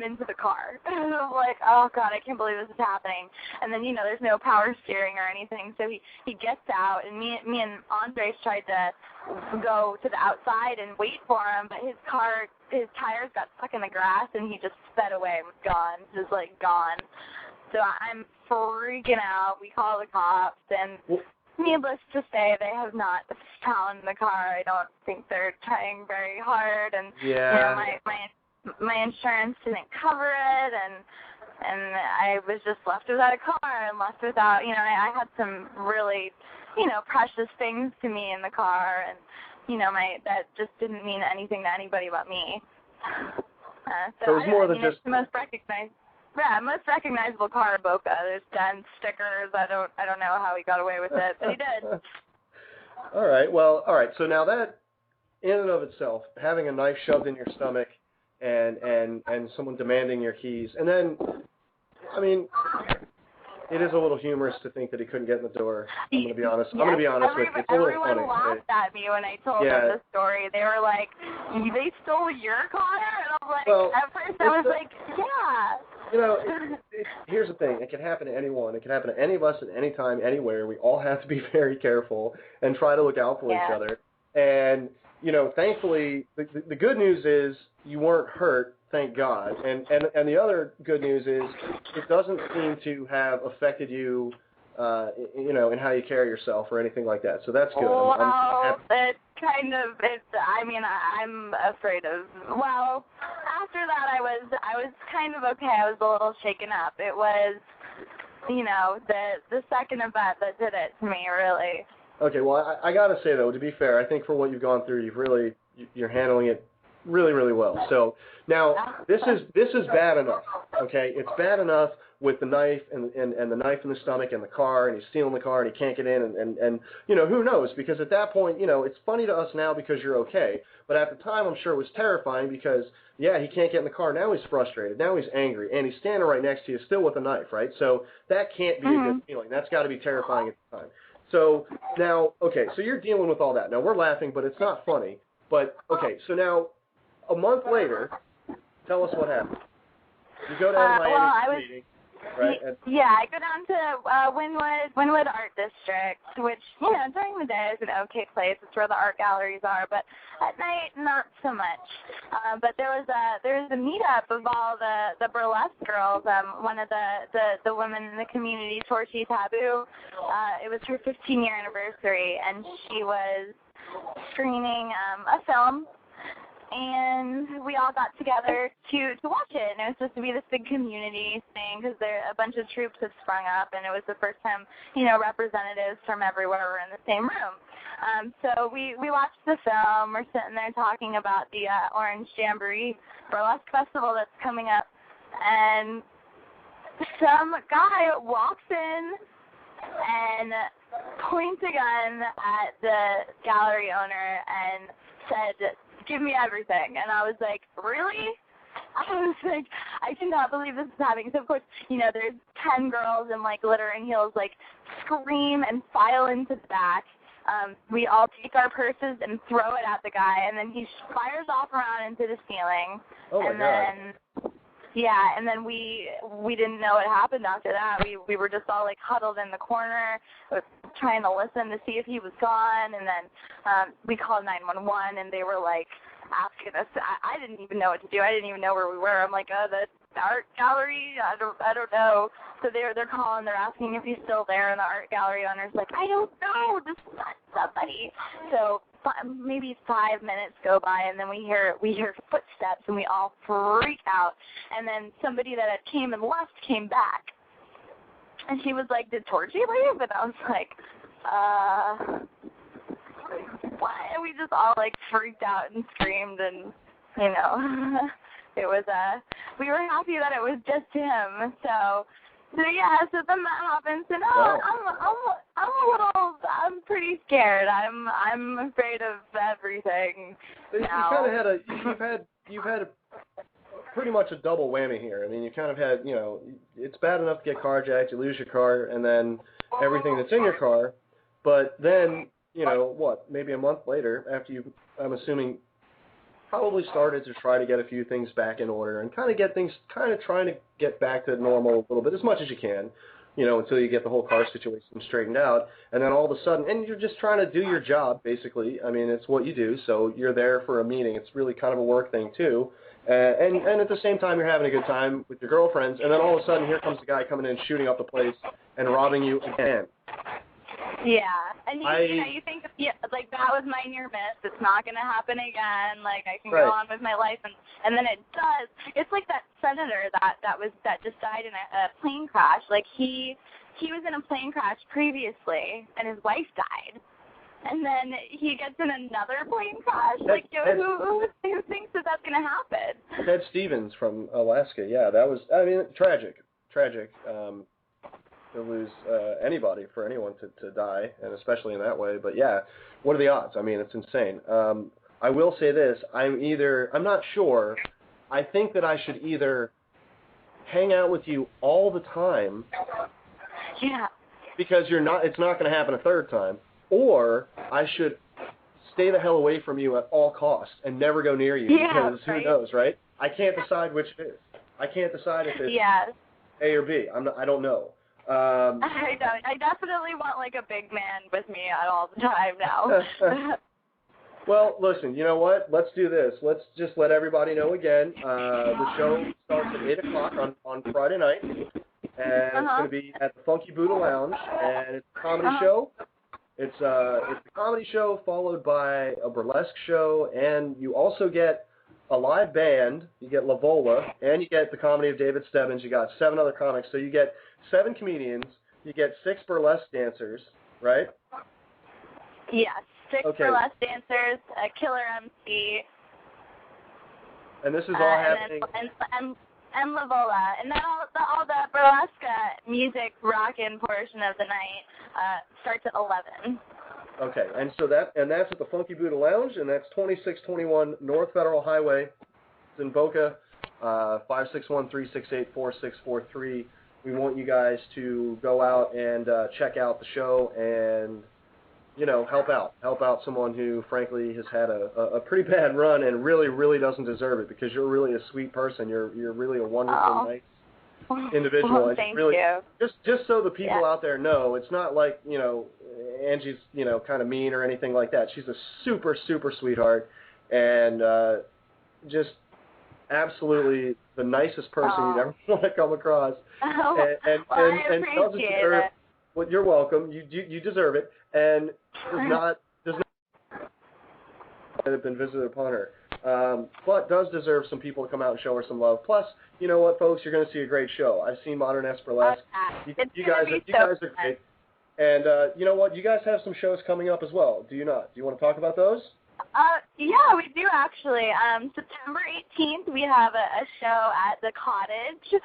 into the car. And I was like, oh God, I can't believe this is happening. And then, there's no power steering or anything, so he gets out, and me and Andres tried to go to the outside and wait for him, but his tires got stuck in the grass, and he just sped away and was gone, gone. So I'm freaking out. We call the cops, and needless to say, they have not found the car. I don't think they're trying very hard, and my insurance didn't cover it, and I was just left without a car and left without, I had some really, precious things to me in the car, and that just didn't mean anything to anybody but me. So it was more than just it's the most recognizable car in Boca. There's dents, stickers. I don't know how he got away with it, but he did. All right. So now that, in and of itself, having a knife shoved in your stomach and someone demanding your keys, and then, it is a little humorous to think that he couldn't get in the door. I'm going to be honest. Yes. I'm going to be honest with you. It's a little funny. Everyone laughed at me when I told them the story. They were like, they stole your car? And I'm like, at first I was like, yeah. Here's the thing. It can happen to anyone. It can happen to any of us at any time, anywhere. We all have to be very careful and try to look out for each other. And, thankfully, the good news is you weren't hurt, thank God. And the other good news is it doesn't seem to have affected you, in how you carry yourself or anything like that. So that's good. I'm afraid of, after that I was kind of okay. I was a little shaken up. It was, the second event that did it to me, really. Okay, well, I got to say, though, to be fair, I think for what you've gone through, you're handling it really, really well. So now this is bad enough, okay? It's bad enough with the knife and the knife in the stomach and the car, and he's stealing the car and he can't get in, and you know, who knows? Because at that point, you know, it's funny to us now because you're okay, but at the time I'm sure it was terrifying because, yeah, he can't get in the car. Now he's frustrated. Now he's angry, and he's standing right next to you still with a knife, right? So that can't be a good feeling. That's got to be terrifying at the time. So now, okay, so you're dealing with all that. Now, we're laughing, but it's not funny. But, okay, so now, a month later, tell us what happened. You go down to Miami meeting, right? Yeah, I go down to Wynwood Art District, which, you know, during the day is an okay place. It's where the art galleries are, but at night, not so much. But there was a meetup of all the burlesque girls. One of the women in the community, Torchy Taboo, it was her 15-year anniversary, and she was screening a film. And we all got together to watch it, and it was supposed to be this big community thing because a bunch of troops had sprung up, and it was the first time, you know, representatives from everywhere were in the same room. So we watched the film. We're sitting there talking about the Orange Jamboree Burlesque Festival that's coming up, and some guy walks in and points a gun at the gallery owner and said, "Give me everything." And I was like, really? I was like, I cannot believe this is happening. So, of course, you know, there's 10 girls in, like, glittering heels, like, scream and file into the back. We all take our purses and throw it at the guy, and then he fires off around into the ceiling. Oh, my God. Yeah, and then we didn't know what happened after that. We were just all, like, huddled in the corner trying to listen to see if he was gone, and then we called 911, and they were, like, asking us. I didn't even know what to do. I didn't even know where we were. I'm like, oh, the art gallery? I don't know. So they're calling. They're asking if he's still there, and the art gallery owner's like, I don't know. Just find somebody. So maybe 5 minutes go by, and then we hear footsteps, and we all freak out. And then somebody that had came and left came back, and she was like, "Did Torchy leave?" And I was like, what? And we just all like freaked out and screamed, and you know, it was we were happy that it was just him. So yeah, so then that happens, and I'm pretty scared. I'm afraid of everything now. You've had pretty much a double whammy here. I mean, you kind of had, you know, it's bad enough to get carjacked, you lose your car, and then everything that's in your car, but then, you know, what, maybe a month later, after you, I'm assuming, probably started to try to get a few things back in order and kind of get things, kind of trying to get back to normal a little bit, as much as you can, you know, until you get the whole car situation straightened out, and then all of a sudden, and you're just trying to do your job, basically. I mean, it's what you do, so you're there for a meeting. It's really kind of a work thing, too. And at the same time, you're having a good time with your girlfriends, and then all of a sudden, here comes the guy coming in, shooting up the place, and robbing you again. Yeah, and you think, yeah, like, that was my near miss. It's not going to happen again. Like, I can go on with my life, and then it does. It's like that senator that just died in a plane crash. Like, he was in a plane crash previously, and his wife died. And then he gets in another plane crash. Like, who thinks that that's going to happen? Ted Stevens from Alaska. Yeah, that was, I mean, tragic. To lose anybody, for anyone to die, and especially in that way. But yeah, what are the odds? I mean, it's insane. I will say this: I'm not sure. I think that I should either hang out with you all the time. Yeah. Because it's not going to happen a third time. Or I should stay the hell away from you at all costs and never go near you, because who knows, right? I can't decide which it is. I can't decide if it's A or B. I don't know. I definitely want, like, a big man with me at all the time now. Well, listen, you know what? Let's do this. Let's just let everybody know again. The show starts at 8 o'clock on Friday night, and it's going to be at the Funky Buddha Lounge, and it's a comedy show. It's a comedy show followed by a burlesque show, and you also get a live band. You get La Vola, and you get the comedy of David Stebbins. You got 7 other comics, so you get 7 comedians. You get 6 burlesque dancers, right? Yes, 6 Okay. burlesque dancers, a killer MC. And this is all happening. And Lavola, and then all the burlesque music rockin' portion of the night starts at 11. Okay, and so that's at the Funky Buddha Lounge, and that's 2621 North Federal Highway. It's in Boca, 561-368-4643. We want you guys to go out and check out the show and, help out someone who, frankly, has had a pretty bad run and really, really doesn't deserve it, because you're really a sweet person. You're really a wonderful, nice individual. Well, and thank really, you. Just so the people out there know, it's not like, Angie's, kind of mean or anything like that. She's a super, super sweetheart, and just absolutely the nicest person you'd ever want to come across. I appreciate it. Well, you're welcome. You deserve it, and does not have been visited upon her, but does deserve some people to come out and show her some love. Plus, you know what, folks, you're going to see a great show. I've seen Modern Burlesque. You guys are great. And you know what? You guys have some shows coming up as well, do you not? Do you want to talk about those? Yeah, we do actually. September 18th, we have a show at the Cottage.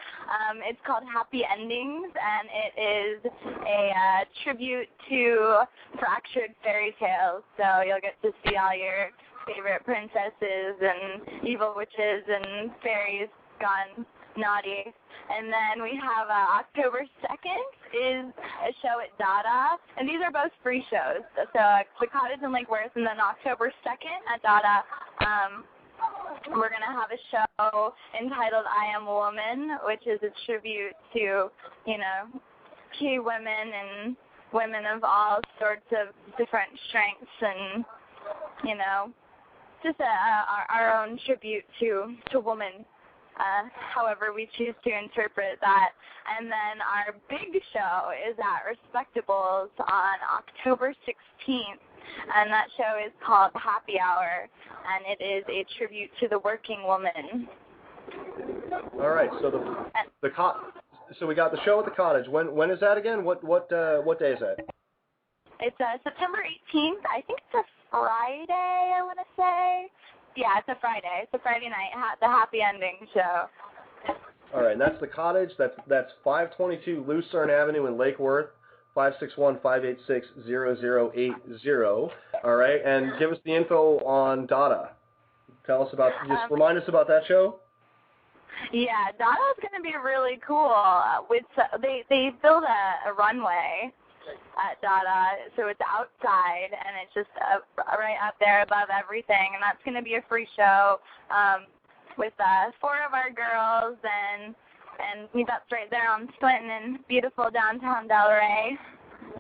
It's called Happy Endings, and it is a tribute to Fractured Fairy Tales. So you'll get to see all your favorite princesses and evil witches and fairies gone naughty. And then we have October 2nd is a show at Dada, and these are both free shows. So the Cottage in Lake Worth, and then October 2nd at Dada, we're going to have a show entitled I Am a Woman, which is a tribute to, key women and women of all sorts of different strengths and, just our own tribute to woman. However we choose to interpret that. And then our big show is at Respectables on October 16th, and that show is called Happy Hour, and it is a tribute to the working woman. All right, so so we got the show at the Cottage. When is that again? What day is that? It's September 18th. I think it's a Friday, I want to say. Yeah, it's a Friday. It's a Friday night, the Happy Ending show. All right, and that's the Cottage. That's 522 Lucerne Avenue in Lake Worth, 561-586-0080. All right, and give us the info on Dada. Tell us about, just remind us about that show. Yeah, Dada's going to be really cool. They built a runway at Dada, so it's outside, and it's just right up there above everything, and that's going to be a free show with 4 of our girls, and that's right there on Clinton in beautiful downtown Delray.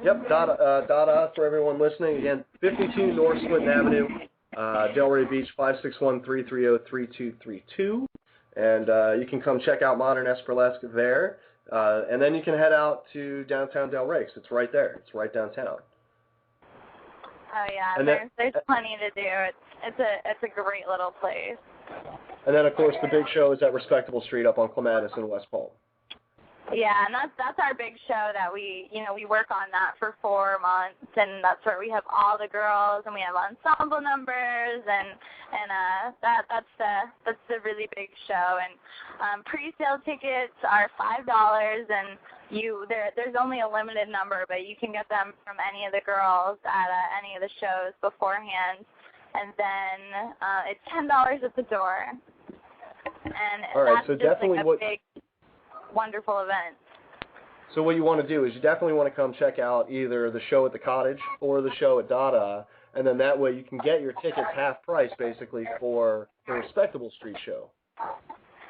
Yep, Dada, for everyone listening, again, 52 North Clinton Avenue, Delray Beach, 561-330-3232, and you can come check out Modern Burlesque there. And then you can head out to downtown Delray, 'cause it's right there. It's right downtown. Oh yeah, and there's plenty to do. It's a great little place. And then of course the big show is at Respectable Street up on Clematis in West Palm. Yeah, and that's our big show that we work on that for 4 months, and that's where we have all the girls, and we have ensemble numbers, and that's the really big show. And pre-sale tickets are $5, and there's only a limited number, but you can get them from any of the girls at any of the shows beforehand, and then it's $10 at the door. And all right, that's so just definitely like a big, wonderful event. So what you want to do is you definitely want to come check out either the show at the Cottage or the show at Dada, and then that way you can get your tickets half price basically for the Respectable Street show.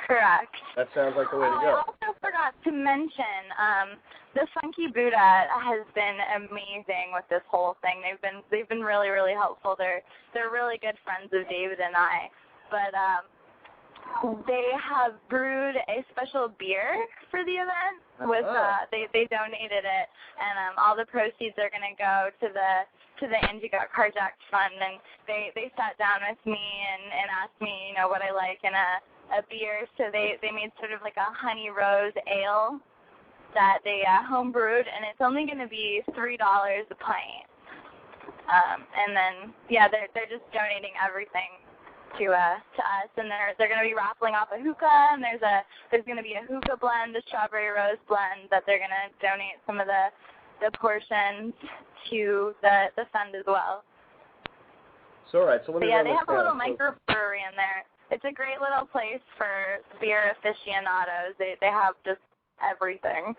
Correct. That sounds like the way to go. I also forgot to mention, the Funky Buddha has been amazing with this whole thing. They've been really, really helpful. They're really good friends of David and I, but they have brewed a special beer for the event. They donated it, and all the proceeds are going to go to the Angie Got Carjacked Fund. And they sat down with me and asked me, what I like in a beer. So they made sort of like a honey rose ale that they home brewed, and it's only going to be $3 a pint. And then, yeah, they're just donating everything to us, and they're going to be raffling off a hookah, and there's going to be a hookah blend, a strawberry rose blend that they're going to donate some of the portions to the fund as well. So all right, so let me. But yeah, they have a little microbrewery in there. It's a great little place for beer aficionados. They have just everything.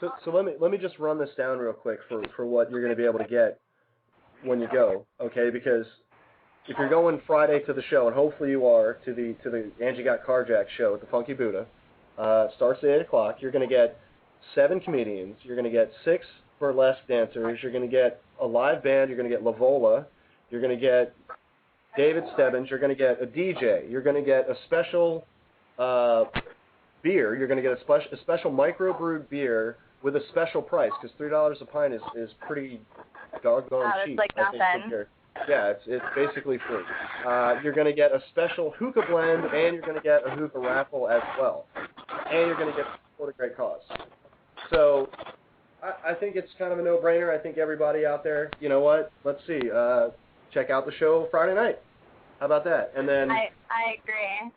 So let me just run this down real quick for what you're going to be able to get when you go, okay? Because if you're going Friday to the show, and hopefully you are, to the Angie Got Carjacked show at the Funky Buddha, it starts at 8 o'clock. You're going to get 7 comedians. You're going to get 6 burlesque dancers. You're going to get a live band. You're going to get Lavola. You're going to get David Stebbins. You're going to get a DJ. You're going to get a special beer. You're going to get a special microbrewed beer with a special price, because $3 a pint is pretty doggone cheap. Like nothing. Yeah, it's basically free. You're going to get a special hookah blend, and you're going to get a hookah raffle as well. And you're going to get support a great cause. So I think it's kind of a no-brainer. I think everybody out there, you know what? Let's see. Check out the show Friday night. How about that? And then I agree.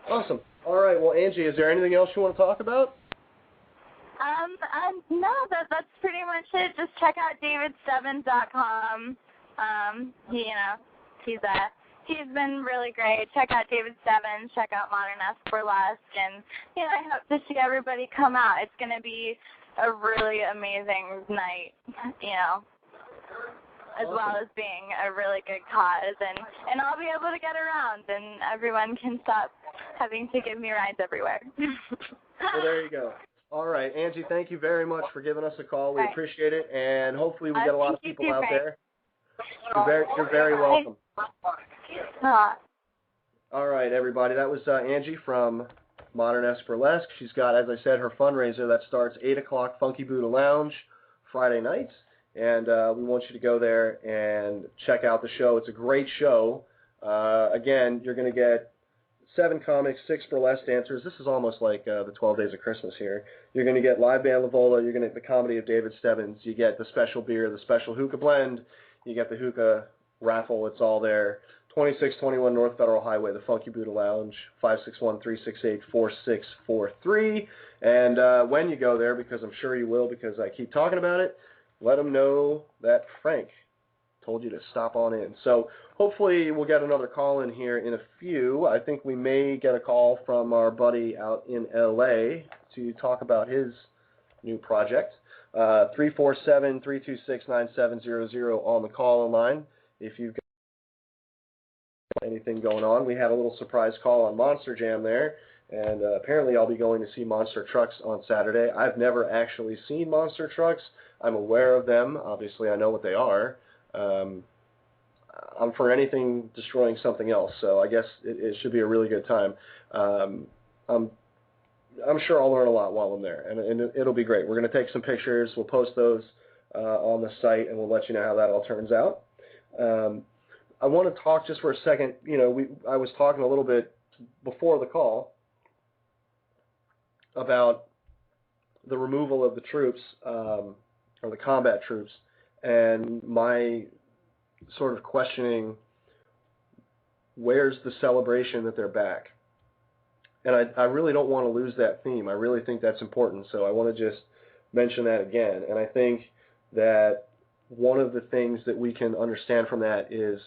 Awesome. All right. Well, Angie, is there anything else you want to talk about? No, that's pretty much it. Just check out davidstebbins.com. He's been really great. Check out David Stebbins. Check out Modern Burlesque, and I hope to see everybody come out. It's going to be a really amazing night, as Awesome. well as being a really good cause, and I'll be able to get around, and everyone can stop having to give me rides everywhere. Well, there you go. All right, Angie, thank you very much for giving us a call. We appreciate it, and hopefully we get a lot of people out there. You're very welcome. All right, everybody. That was Angie from Modern Burlesque. She's got, as I said, her fundraiser that starts 8 o'clock, Funky Buddha Lounge, Friday nights. And we want you to go there and check out the show. It's a great show. Again, you're going to get 7 comics, 6 burlesque dancers. This is almost like the 12 Days of Christmas here. You're going to get live band Lavola. You're going to get the comedy of David Stebbins. You get the special beer, the special hookah blend. You get the hookah raffle. It's all there. 2621 North Federal Highway, the Funky Buddha Lounge, 561-368-4643. And when you go there, because I'm sure you will, because I keep talking about it, let them know that Frank told you to stop on in. So hopefully we'll get another call in here in a few. I think we may get a call from our buddy out in L.A. to talk about his new project. 347-326-9700 on the call-in line. If you've got anything going on, we had a little surprise call on Monster Jam there, and apparently I'll be going to see Monster Trucks on Saturday. I've never actually seen Monster Trucks. I'm aware of them. Obviously, I know what they are. I'm for anything destroying something else, so I guess it should be a really good time. I'm sure I'll learn a lot while I'm there, and it'll be great. We're going to take some pictures. We'll post those on the site, and we'll let you know how that all turns out. I want to talk just for a second. I was talking a little bit before the call about the removal of the troops, or the combat troops, and my sort of questioning, where's the celebration that they're back? And I really don't want to lose that theme. I really think that's important, so I want to just mention that again. And I think that one of the things that we can understand from that is,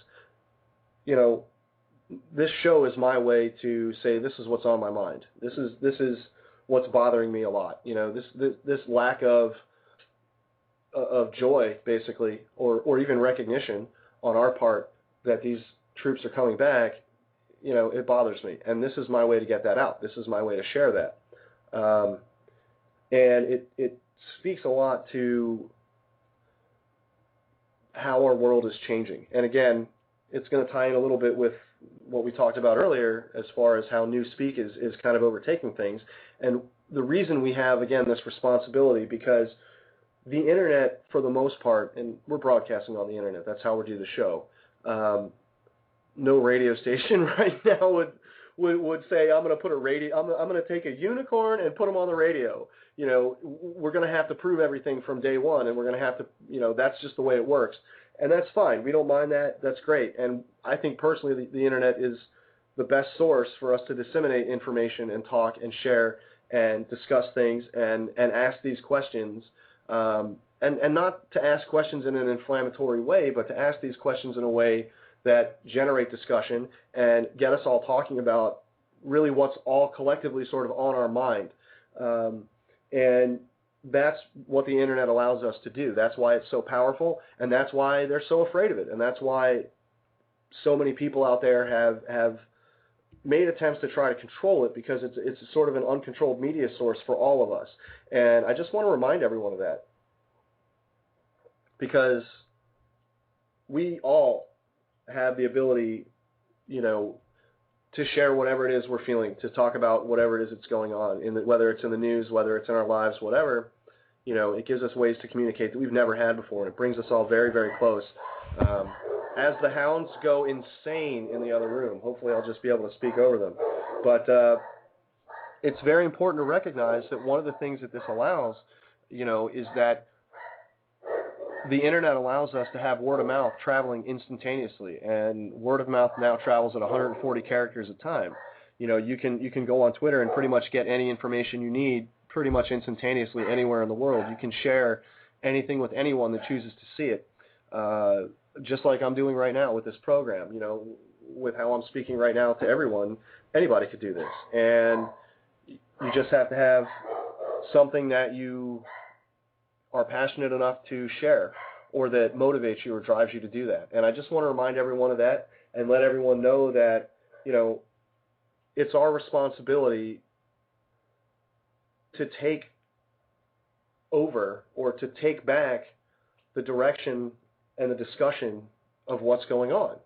this show is my way to say this is what's on my mind. This is what's bothering me a lot. This lack of joy, basically, or even recognition on our part that these troops are coming back. It bothers me, and this is my way to get that out. This is my way to share that, and it speaks a lot to how our world is changing. And again, it's going to tie in a little bit with what we talked about earlier as far as how newspeak is kind of overtaking things. And the reason we have, again, this responsibility, because the internet, for the most part, and we're broadcasting on the internet, that's how we do the show. No radio station right now would say, I'm going to put a radio, I'm going to take a unicorn and put them on the radio. We're going to have to prove everything from day one, and we're going to have to, that's just the way it works. And that's fine. We don't mind that. That's great. And I think personally the internet is the best source for us to disseminate information and talk and share and discuss things and ask these questions. And not to ask questions in an inflammatory way, but to ask these questions in a way that generate discussion and get us all talking about really what's all collectively sort of on our mind. And that's what the internet allows us to do. That's why it's so powerful, and that's why they're so afraid of it, and that's why so many people out there have made attempts to try to control it, because it's sort of an uncontrolled media source for all of us. And I just want to remind everyone of that, because we all have the ability, to share whatever it is we're feeling, to talk about whatever it is that's going on, whether it's in the news, whether it's in our lives, whatever. It gives us ways to communicate that we've never had before, and it brings us all very, very close. As the hounds go insane in the other room, hopefully I'll just be able to speak over them. But it's very important to recognize that one of the things that this allows, is that the internet allows us to have word of mouth traveling instantaneously, and word of mouth now travels at 140 characters a time. You can go on Twitter and pretty much get any information you need pretty much instantaneously anywhere in the world. You can share anything with anyone that chooses to see it, just like I'm doing right now with this program. With how I'm speaking right now to everyone, anybody could do this, and you just have to have something that you are passionate enough to share, or that motivates you or drives you to do that. And I just want to remind everyone of that, and let everyone know that, it's our responsibility to take over, or to take back the direction and the discussion of what's going on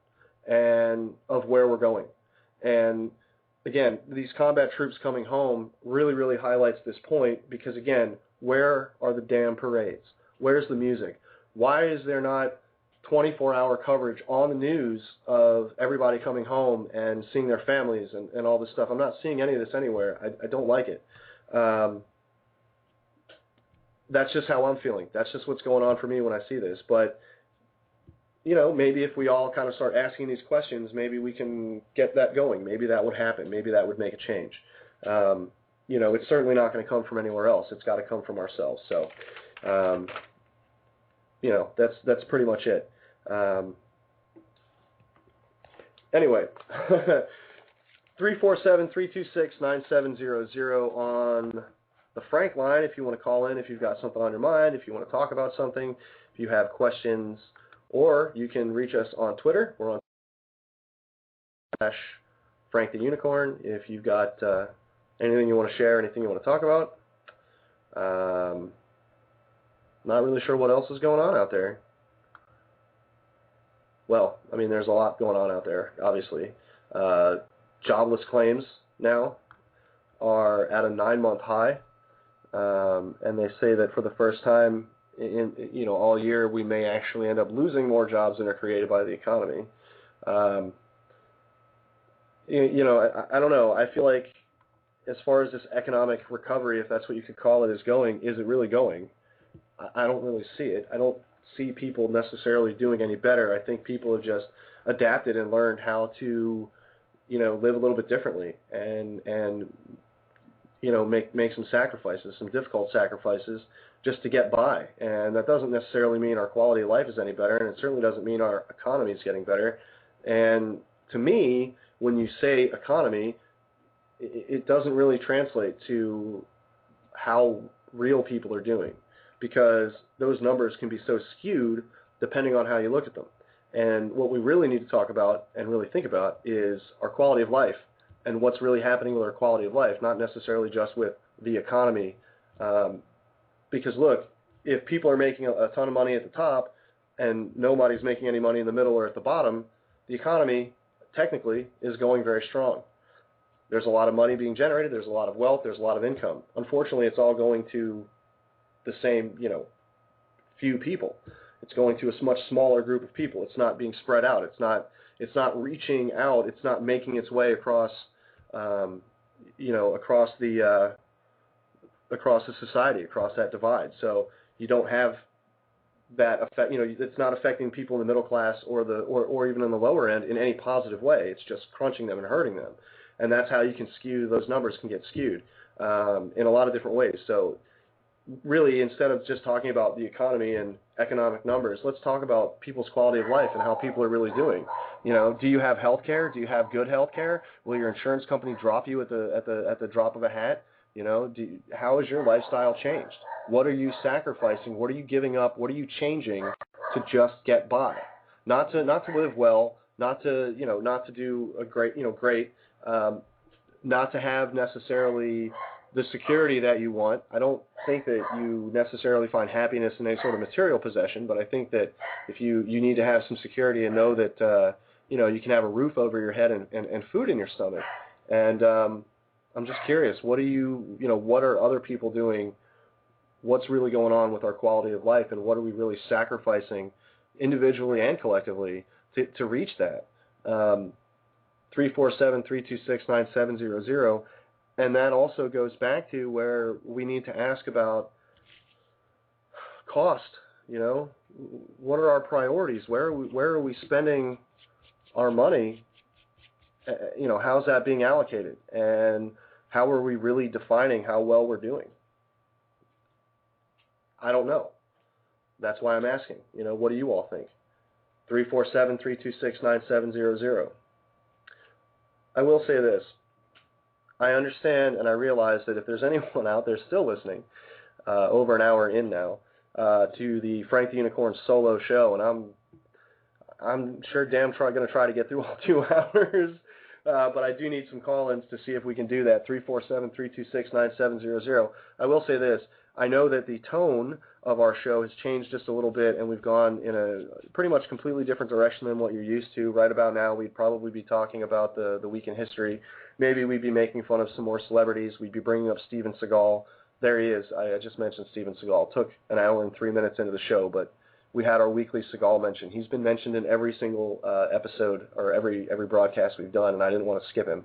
and of where we're going. And again, these combat troops coming home really, really highlights this point, because again, where are the damn parades? Where's the music? Why is there not 24-hour coverage on the news of everybody coming home and seeing their families and all this stuff? I'm not seeing any of this anywhere. I don't like it. That's just how I'm feeling. That's just what's going on for me when I see this. But, maybe if we all kind of start asking these questions, maybe we can get that going. Maybe that would happen. Maybe that would make a change. It's certainly not going to come from anywhere else. It's got to come from ourselves. So, that's pretty much it. Anyway, 347-326-9700 on the Frank line if you want to call in, if you've got something on your mind, if you want to talk about something, if you have questions, or you can reach us on Twitter. We're on Frank the Unicorn. If you've got anything you want to share, anything you want to talk about. Not really sure what else is going on out there. Well, there's a lot going on out there, obviously. Jobless claims now are at a 9-month high, and they say that for the first time in all year, we may actually end up losing more jobs than are created by the economy. I don't know. I feel like, as far as this economic recovery, if that's what you could call it, is it really going? I don't really see it. I don't see people necessarily doing any better. I think people have just adapted and learned how to, live a little bit differently and make some sacrifices, some difficult sacrifices, just to get by. And that doesn't necessarily mean our quality of life is any better, and it certainly doesn't mean our economy is getting better. And to me, when you say economy, it doesn't really translate to how real people are doing, because those numbers can be so skewed depending on how you look at them. And what we really need to talk about and really think about is our quality of life and what's really happening with our quality of life, not necessarily just with the economy. Because look, if people are making a ton of money at the top and nobody's making any money in the middle or at the bottom, the economy technically is going very strong. There's a lot of money being generated, there's a lot of wealth, there's a lot of income. Unfortunately, it's all going to the same, few people. It's going to a much smaller group of people. It's not being spread out. It's not reaching out. It's not making its way across, across the society, across that divide. So you don't have that affect, it's not affecting people in the middle class or even in the lower end in any positive way. It's just crunching them and hurting them, and that's how you can skew. Those numbers can get skewed in a lot of different ways. So really, instead of just talking about the economy and economic numbers, let's talk about people's quality of life and how people are really doing. Do you have health care? Do you have good health care? Will your insurance company drop you at the drop of a hat? How has your lifestyle changed? What are you sacrificing? What are you giving up? What are you changing to just get by? Not to live well, not to do a great, not to have necessarily the security that you want. I don't think that you necessarily find happiness in any sort of material possession, but I think that if you need to have some security and know that you can have a roof over your head and food in your stomach. And I'm just curious, what are other people doing? What's really going on with our quality of life, and what are we really sacrificing individually and collectively to reach that? 347-326-9700. And that also goes back to where we need to ask about cost. What are our priorities? Where are we spending our money? How's that being allocated? And how are we really defining how well we're doing? I don't know. That's why I'm asking. What do you all think? 347-326-9700. I will say this. I understand and I realize that if there's anyone out there still listening, over an hour in now, to the Frank the Unicorn solo show, and I'm sure damn going to try to get through all 2 hours, but I do need some call-ins to see if we can do that. 347-326-9700. I will say this. I know that the tone of our show has changed just a little bit, and we've gone in a pretty much completely different direction than what you're used to. Right about now, we'd probably be talking about the week in history. Maybe we'd be making fun of some more celebrities. We'd be bringing up Steven Seagal. There he is. I just mentioned Steven Seagal. It took an hour and 3 minutes into the show, but we had our weekly Seagal mention. He's been mentioned in every single episode or every broadcast we've done, and I didn't want to skip him,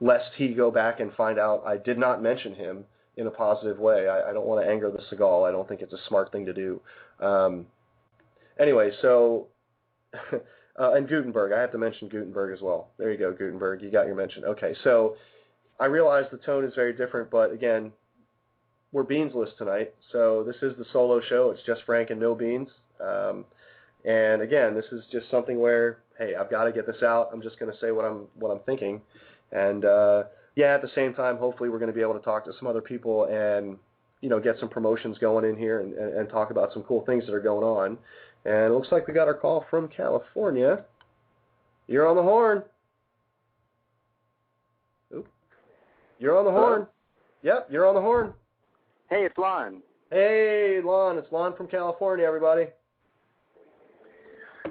lest he go back and find out I did not mention him in a positive way. I don't want to anger the Seagal. I don't think it's a smart thing to do. Anyway, so... and Gutenberg, I have to mention Gutenberg as well. There you go, Gutenberg, you got your mention. Okay, so I realize the tone is very different, but again, we're beansless tonight, so this is the solo show. It's just Frank and no beans. And again, this is just something where, hey, I've got to get this out. I'm just going to say what I'm thinking. And at the same time, hopefully we're going to be able to talk to some other people and get some promotions going in here and talk about some cool things that are going on. And it looks like we got our call from California. You're on the horn. Oop. You're on the horn. Yep, you're on the horn. Hey, it's Lon. Hey, Lon. It's Lon from California, everybody.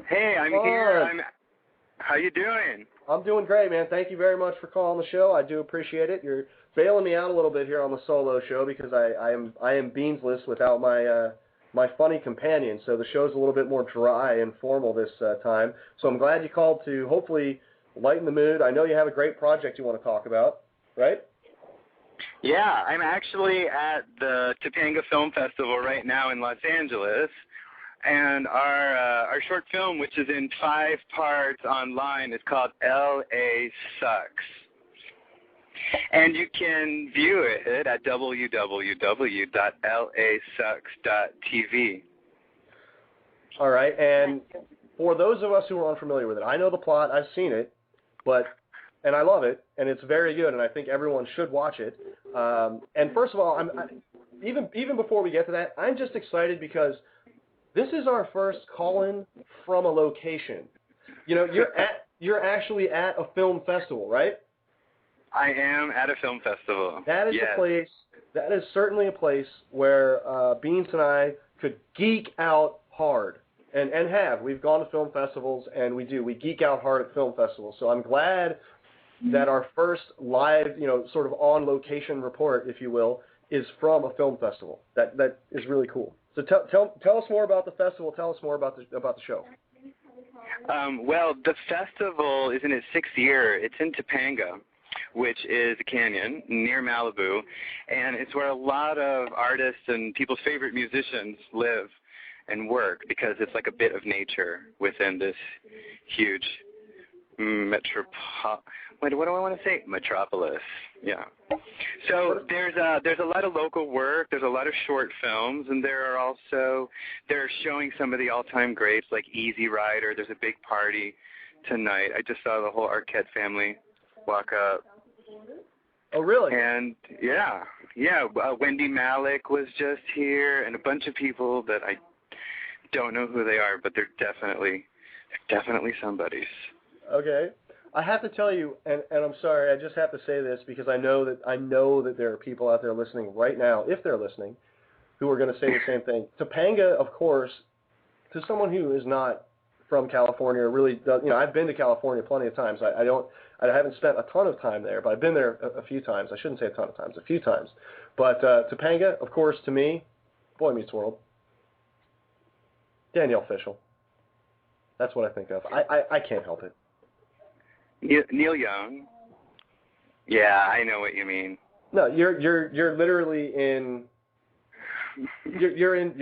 Hey, I'm Lon. here. How you doing? I'm doing great, man. Thank you very much for calling the show. I do appreciate it. You're bailing me out a little bit here on the solo show because I am beansless without my funny companion, so the show's a little bit more dry and formal this time. So I'm glad you called to hopefully lighten the mood. I know you have a great project you want to talk about, right? Yeah, I'm actually at the Topanga Film Festival right now in Los Angeles, and our short film, which is in 5 parts online, is called L.A. Sucks. And you can view it at www.lasucks.tv. All right, and for those of us who are unfamiliar with it, I know the plot, I've seen it, and I love it, and it's very good, and I think everyone should watch it. And first of all, even before we get to that, I'm just excited because this is our first call-in from a location. You're actually at a film festival, right? I am at a film festival. That is a place. That is certainly a place where Beans and I could geek out hard, and have. We've gone to film festivals, and we geek out hard at film festivals. So I'm glad that our first live, sort of on location report, if you will, is from a film festival. That is really cool. So tell us more about the festival. Tell us more about the show. Well, the festival is in its 6th year. It's in Topanga, which is a canyon near Malibu, and it's where a lot of artists and people's favorite musicians live and work because it's like a bit of nature within this huge what do I want to say? Metropolis. Yeah. So there's a lot of local work. There's a lot of short films, and they're showing some of the all-time greats like Easy Rider. There's a big party tonight. I just saw the whole Arquette family walk up. Oh, really? And yeah. Wendy Malick was just here, and a bunch of people that I don't know who they are, but they're definitely somebody's. Okay. I have to tell you, and I'm sorry, I just have to say this because I know that there are people out there listening right now, if they're listening, who are going to say the same thing. Topanga, of course, to someone who is not from California, really does, I've been to California plenty of times. I haven't spent a ton of time there, but I've been there a few times. I shouldn't say a ton of times, a few times. But Topanga, of course, to me, Boy Meets World. Danielle Fishel. That's what I think of. I can't help it. Neil Young. Yeah, I know what you mean. No, you're literally in. You're in.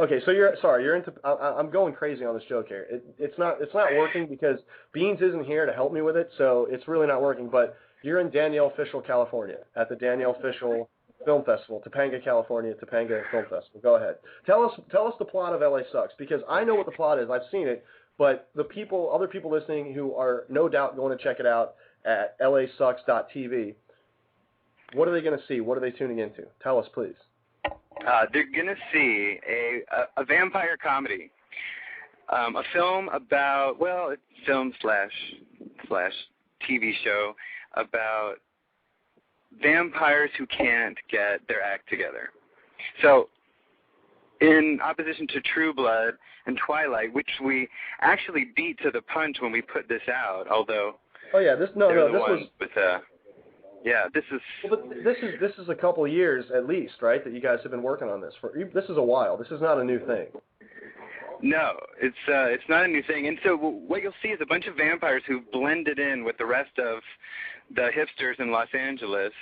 Okay, so you're into. I'm going crazy on this joke here. It's not working because Beans isn't here to help me with it, so it's really not working. But you're in Danielle Fishel, California, at the Danielle Fishel Film Festival, Topanga, California, Topanga Film Festival. Go ahead. Tell us the plot of LA Sucks, because I know what the plot is. I've seen it. But other people listening who are no doubt going to check it out at lasucks.tv, what are they going to see? What are they tuning into? Tell us, please. They're going to see a vampire comedy, a film about, film slash TV show about vampires who can't get their act together. So, in opposition to True Blood and Twilight, which we actually beat to the punch when we put this out, although this is a couple of years at least, right? That you guys have been working on this for. This is a while. This is not a new thing. No, it's not a new thing. And so what you'll see is a bunch of vampires who blended in with the rest of the hipsters in Los Angeles,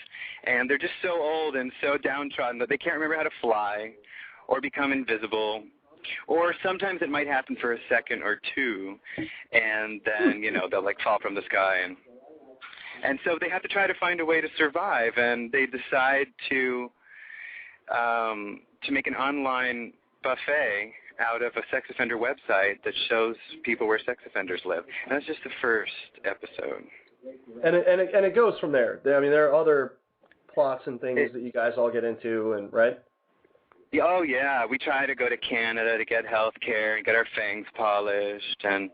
and they're just so old and so downtrodden that they can't remember how to fly or become invisible, or sometimes it might happen for a second or two, and then, they'll fall from the sky, and so they have to try to find a way to survive, and they decide to make an online buffet out of a sex offender website that shows people where sex offenders live. And that's just the first episode. And it goes from there. I mean, there are other plots and things that you guys all get into, and right? Oh, yeah. We try to go to Canada to get health care and get our fangs polished. And,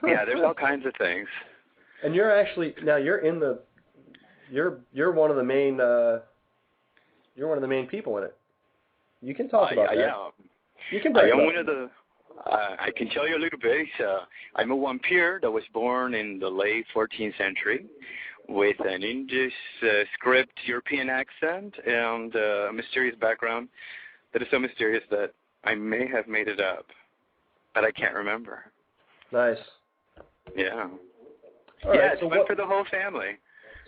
there's all kinds of things. And you're actually, now you're in the, you're one of the main, you're one of the main people in it. You can talk about that. Yeah. You can break I am one of the, I can tell you a little bit. I'm a vampire that was born in the late 14th century with an English script European accent and a mysterious background that is so mysterious that I may have made it up, but I can't remember. Nice. Yeah. It's fun for the whole family.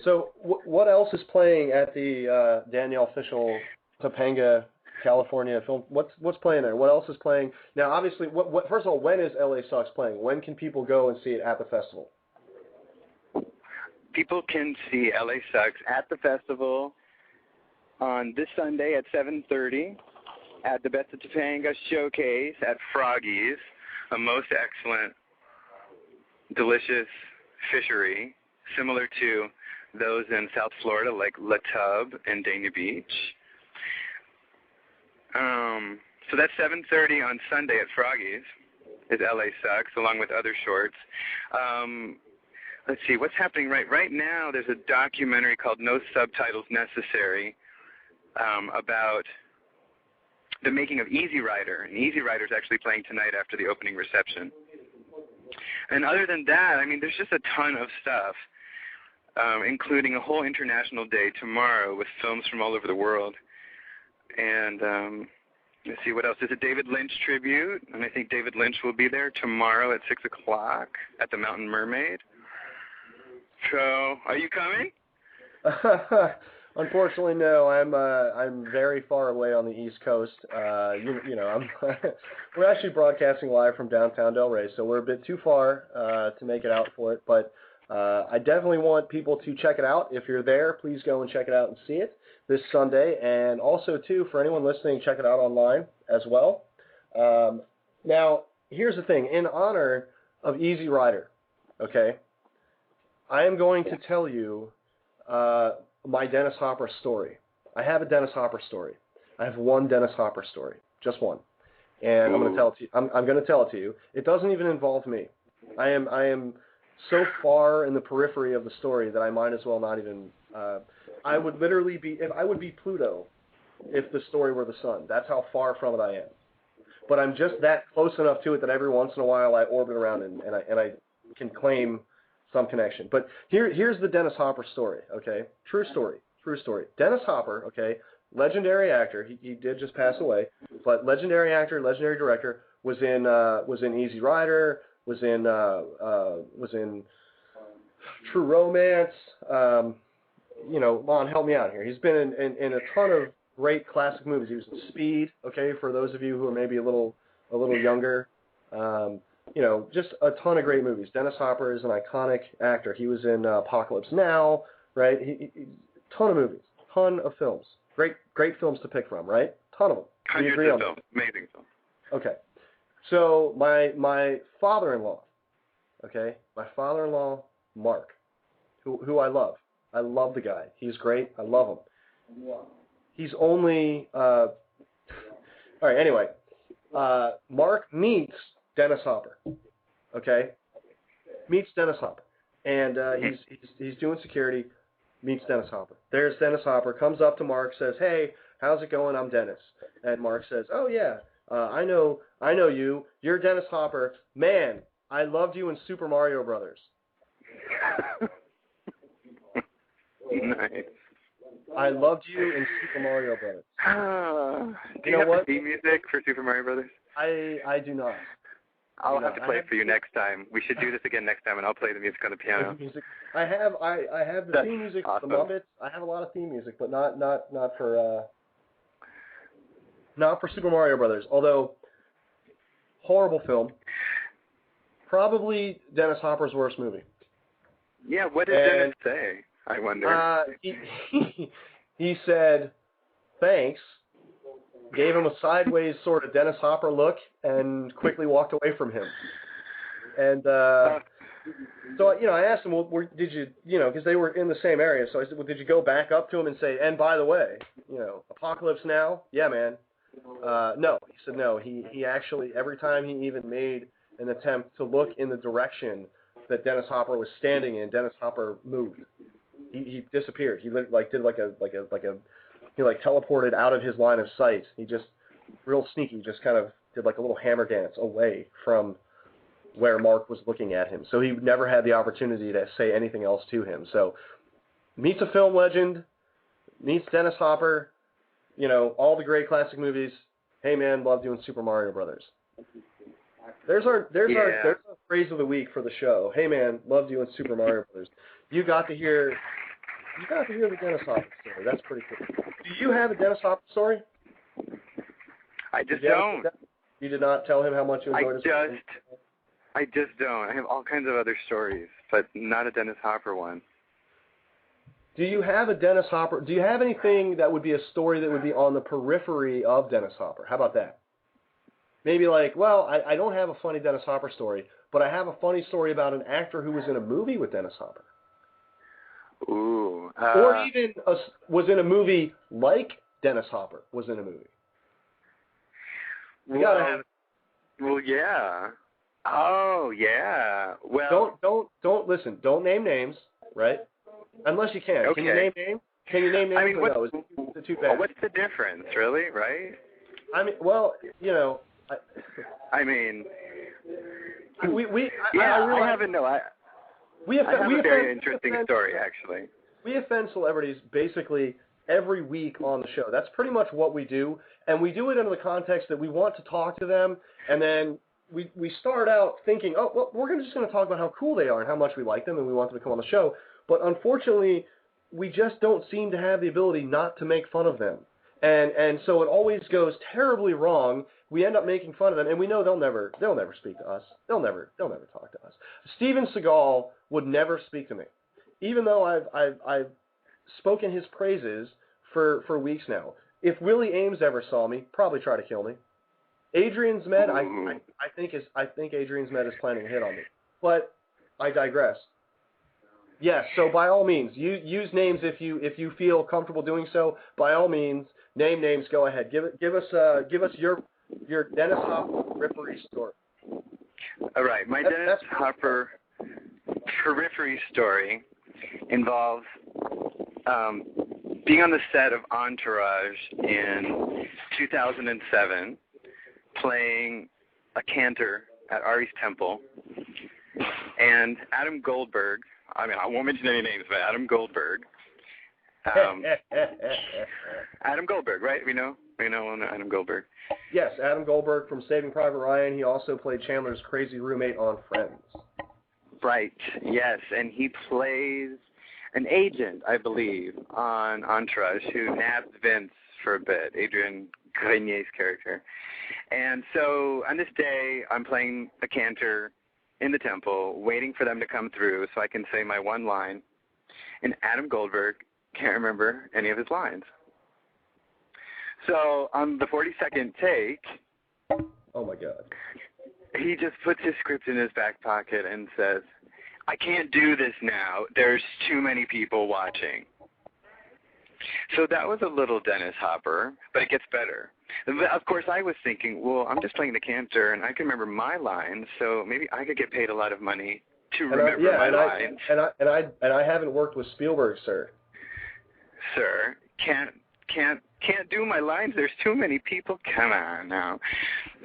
So what else is playing at the Danielle Fishel Topanga, California film? What's playing there? What else is playing? Now, obviously, first of all, when is LA Sucks playing? When can people go and see it at the festival? People can see LA Sucks at the festival on this Sunday at 7:30 at the Best of Topanga Showcase at Froggy's, a most excellent, delicious fishery, similar to those in South Florida like La Tub and Dania Beach. So that's 7:30 on Sunday at Froggy's is LA Sucks, along with other shorts. Let's see, what's happening right now, there's a documentary called No Subtitles Necessary about the making of Easy Rider. And Easy Rider is actually playing tonight after the opening reception. And other than that, I mean, there's just a ton of stuff, including a whole international day tomorrow with films from all over the world. And let's see, what else? There's a David Lynch tribute, and I think David Lynch will be there tomorrow at 6 o'clock at the Mountain Mermaid. Intro. Are you coming? Unfortunately, no. I'm very far away on the East Coast. We're actually broadcasting live from downtown Delray, so we're a bit too far to make it out for it. But I definitely want people to check it out. If you're there, please go and check it out and see it this Sunday. And also, too, for anyone listening, check it out online as well. Now, here's the thing. In honor of Easy Rider, okay, I am going to tell you my Dennis Hopper story. I have a Dennis Hopper story. I have one Dennis Hopper story, just one, and I'm going to tell it to you. I'm going to tell it to you. It doesn't even involve me. I am so far in the periphery of the story that I might as well not even. I would literally be. I would be Pluto if the story were the sun. That's how far from it I am. But I'm just that close enough to it that every once in a while I orbit around and I can claim some connection. But here's the Dennis Hopper story, okay? True story. Dennis Hopper, okay, legendary actor. He did just pass away, but legendary actor, legendary director, was in Easy Rider, was in True Romance. Lon, help me out here. He's been in a ton of great classic movies. He was in Speed, okay, for those of you who are maybe a little younger. Just a ton of great movies. Dennis Hopper is an iconic actor. He was in Apocalypse Now, right? Ton of movies, ton of films. Great films to pick from, right? Ton of them. Hundreds of films. Amazing films. Okay. So my father-in-law, okay, Mark, who I love. I love the guy. He's great. I love him. He's only all right. Anyway, Mark meets Dennis Hopper. Okay, meets Dennis Hopper, and he's doing security. Meets Dennis Hopper. There's Dennis Hopper. Comes up to Mark. Says, "Hey, how's it going? I'm Dennis." And Mark says, "Oh yeah, I know you. You're Dennis Hopper. Man, I loved you in Super Mario Brothers." Nice. I loved you in Super Mario Brothers. Do you have the theme music for Super Mario Brothers? I do not. I'll have to play it for you next time. We should do this again next time, and I'll play the music on the piano. I have the theme music for the Muppets. I have a lot of theme music, but not for Super Mario Brothers. Although horrible film, probably Dennis Hopper's worst movie. Yeah, what did Dennis say? I wonder. He said, "Thanks," gave him a sideways sort of Dennis Hopper look, and quickly walked away from him. And so I asked him, "Well, did you, because they were in the same area?" So I said, "Well, did you go back up to him and say, and by the way, Apocalypse Now? Yeah, man." No, he said no. He actually, every time he even made an attempt to look in the direction that Dennis Hopper was standing in, Dennis Hopper moved. He disappeared. He did he teleported out of his line of sight. He just real sneaky, just kind of did like a little hammer dance away from where Mark was looking at him. So he never had the opportunity to say anything else to him. So meets a film legend, meets Dennis Hopper, all the great classic movies. Hey man, loved doing Super Mario Brothers. There's our phrase of the week for the show. Hey man, loved you in Super Mario Brothers. You got to hear the Dennis Hopper story. That's pretty cool. Do you have a Dennis Hopper story? I just don't. You did not tell him how much you enjoyed his story? I just don't. I have all kinds of other stories, but not a Dennis Hopper one. Do you have a Dennis Hopper? Do you have anything that would be a story that would be on the periphery of Dennis Hopper? How about that? Maybe like, well, I don't have a funny Dennis Hopper story, but I have a funny story about an actor who was in a movie with Dennis Hopper. Ooh. Or even was in a movie like Dennis Hopper was in a movie. You gotta have. Well, yeah. Oh, yeah. Well. Don't listen. Don't name names, right? Unless you can. Okay. Can you name names? Can you name names? I mean, or no? Is it too bad? What's the difference, really? Right? I mean, well, I mean. I have a very interesting story, actually. We offend celebrities basically every week on the show. That's pretty much what we do, and we do it in the context that we want to talk to them, and then we start out thinking, oh, well, we're just going to talk about how cool they are and how much we like them and we want them to come on the show. But unfortunately, we just don't seem to have the ability not to make fun of them. And so it always goes terribly wrong. We end up making fun of them, and we know they'll never speak to us. They'll never talk to us. Steven Seagal would never speak to me, even though I've spoken his praises for weeks now. If Willie Ames ever saw me, probably try to kill me. Adrian Zmed, I think Adrian Zmed is planning a hit on me. But I digress. Yes, so by all means, use names if you feel comfortable doing so. By all means, name names. Go ahead. Give us your Dennis Hopper periphery story. All right, my Dennis Hopper periphery story involves being on the set of Entourage in 2007, playing a cantor at Ari's Temple, and Adam Goldberg. I mean, I won't mention any names, but Adam Goldberg. Adam Goldberg, right? We know Adam Goldberg. Yes, Adam Goldberg from Saving Private Ryan. He also played Chandler's crazy roommate on Friends. Right. Yes, and he plays an agent, I believe, on Entourage who nabbed Vince for a bit, Adrian Grenier's character. And so on this day, I'm playing a cantor in the temple, waiting for them to come through so I can say my one line. And Adam Goldberg can't remember any of his lines. So on the 42nd take, oh my God, he just puts his script in his back pocket and says, I can't do this now. There's too many people watching. So that was a little Dennis Hopper, but it gets better. Of course, I was thinking, well, I'm just playing the cantor, and I can remember my lines, so maybe I could get paid a lot of money to remember my lines. And I haven't worked with Spielberg, sir. Sir, can't do my lines. There's too many people. Come on now.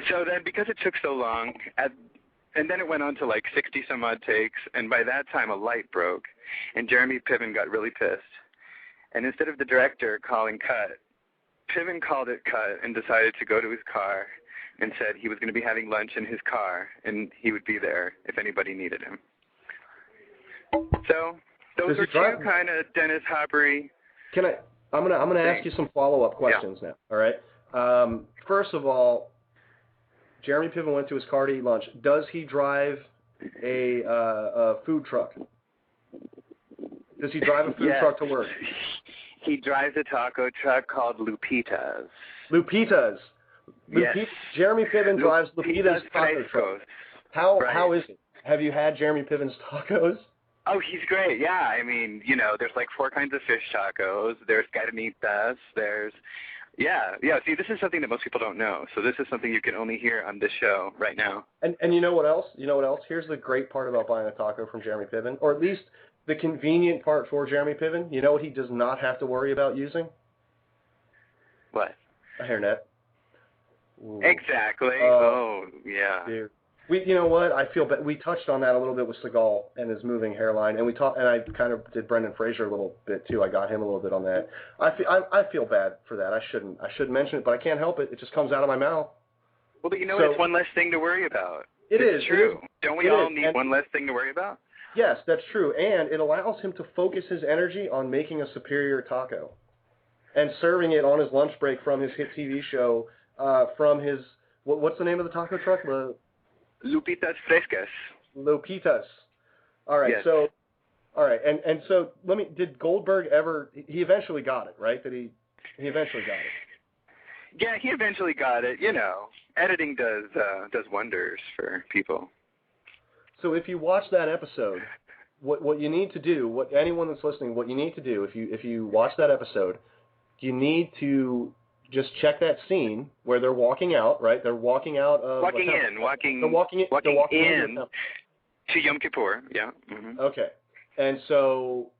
So then, because it took so long, and then it went on to like 60 some odd takes, and by that time a light broke, and Jeremy Piven got really pissed. And instead of the director calling cut, Piven called it cut and decided to go to his car and said he was going to be having lunch in his car and he would be there if anybody needed him. So those are two kind of Dennis Hoppery. I'm gonna ask you some follow-up questions now. All right. First of all, Jeremy Piven went to his car to eat lunch. Does he drive a food truck? Does he drive a food truck to work? He drives a taco truck called Lupita's. Lupita's. Yes. Jeremy Piven drives Lupita's taco truck. How is it? Have you had Jeremy Piven's tacos? Oh, he's great. Yeah, I mean, there's like 4 kinds of fish tacos. There's carnitas. There's, yeah. See, this is something that most people don't know. So this is something you can only hear on this show right now. And you know what else? Here's the great part about buying a taco from Jeremy Piven, or at least the convenient part for Jeremy Piven. You know what he does not have to worry about using? What? A hairnet. Ooh. Exactly. Oh, yeah. Dear. You know what? I feel bad. We touched on that a little bit with Seagal and his moving hairline, and I kind of did Brendan Fraser a little bit too. I got him a little bit on that. I feel bad for that. I shouldn't mention it, but I can't help it. It just comes out of my mouth. Well, but it's one less thing to worry about. It's true. Don't we all need one less thing to worry about? Yes, that's true, and it allows him to focus his energy on making a superior taco and serving it on his lunch break from his hit TV show. From his what's the name of the taco truck? Lupitas Frescas. Lupitas. All right. Yes. So, all right. And so did Goldberg ever? He eventually got it, right? He eventually got it. Yeah, he eventually got it. Editing does wonders for people. So if you watch that episode, what you need to do, anyone that's listening, what you need to do, if you watch that episode, you need to just check that scene where they're walking out, right? They're walking out of... Walking in to Yom Kippur, yeah. Mm-hmm. Okay. And so...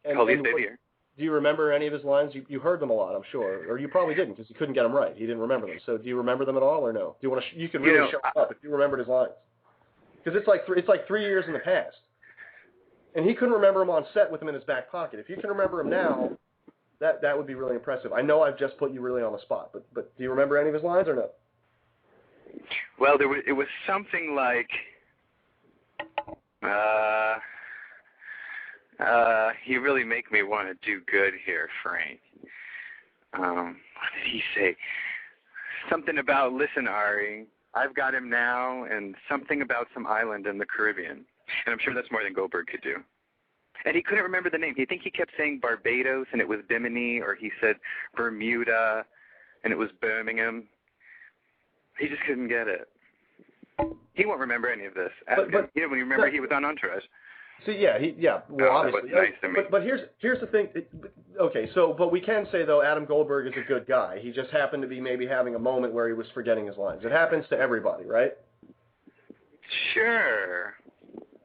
Holy Savior. Do you remember any of his lines? You heard them a lot, I'm sure. Or you probably didn't, because he couldn't get them right. He didn't remember them. So do you remember them at all, or no? Do you want to... You can really show up if you remembered his lines. Because it's like 3 years in the past. And he couldn't remember them on set with them in his back pocket. If you can remember them now... That would be really impressive. I know I've just put you really on the spot, but do you remember any of his lines or no? Well, it was something like, You really make me want to do good here, Frank. What did he say? Something about, listen, Ari, I've got him now, and something about some island in the Caribbean. And I'm sure that's more than Goldberg could do. And he couldn't remember the name. I think he kept saying Barbados, and it was Bimini, or he said Bermuda, and it was Birmingham. He just couldn't get it. He won't remember any of this. Ask him. You know, when you remember he was on Entourage. See, yeah. Well, obviously. That was nice to me. But here's the thing. Okay, but we can say, though, Adam Goldberg is a good guy. He just happened to be maybe having a moment where he was forgetting his lines. It happens to everybody, right? Sure.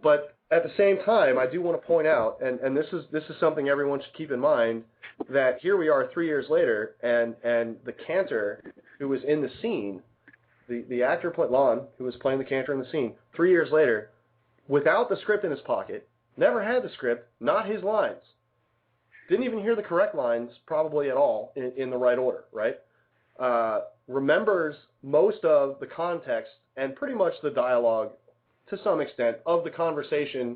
But at the same time, I do want to point out, and this is something everyone should keep in mind, that here we are 3 years later, and the cantor who was in the scene, the actor Lon, who was playing the cantor in the scene, 3 years later, without the script in his pocket, never had the script, not his lines, didn't even hear the correct lines probably at all in the right order, right? Remembers most of the context and pretty much the dialogue to some extent of the conversation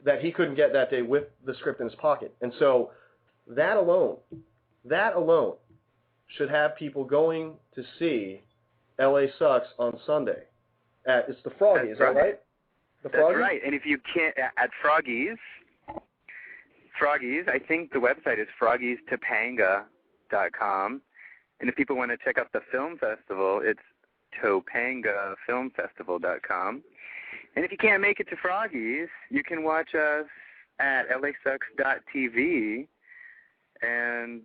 that he couldn't get that day with the script in his pocket. And so that alone should have people going to see L.A. Sucks on Sunday. It's the Froggy, is that right? The Froggy? That's right. And if you can't, at Froggies, I think the website is froggiestopanga.com. And if people want to check out the film festival, it's topangafilmfestival.com. And if you can't make it to Froggies, you can watch us at lasucks.tv, and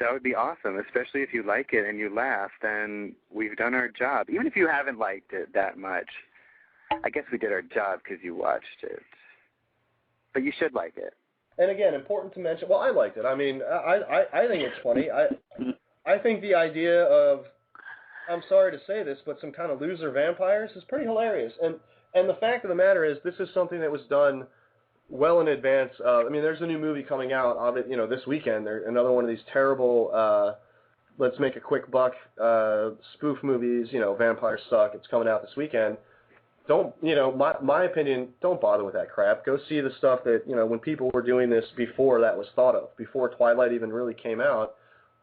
that would be awesome, especially if you like it and you laugh, then we've done our job. Even if you haven't liked it that much, I guess we did our job because you watched it. But you should like it. And again, important to mention, well, I liked it. I mean, I think it's funny. I think the idea of, I'm sorry to say this, but some kind of loser vampires is pretty hilarious. And the fact of the matter is, this is something that was done well in advance. I mean, there's a new movie coming out of it, this weekend. Another one of these terrible, let's make a quick buck spoof movies. Vampires suck. It's coming out this weekend. Don't, my opinion, don't bother with that crap. Go see the stuff that, when people were doing this before that was thought of, before Twilight even really came out.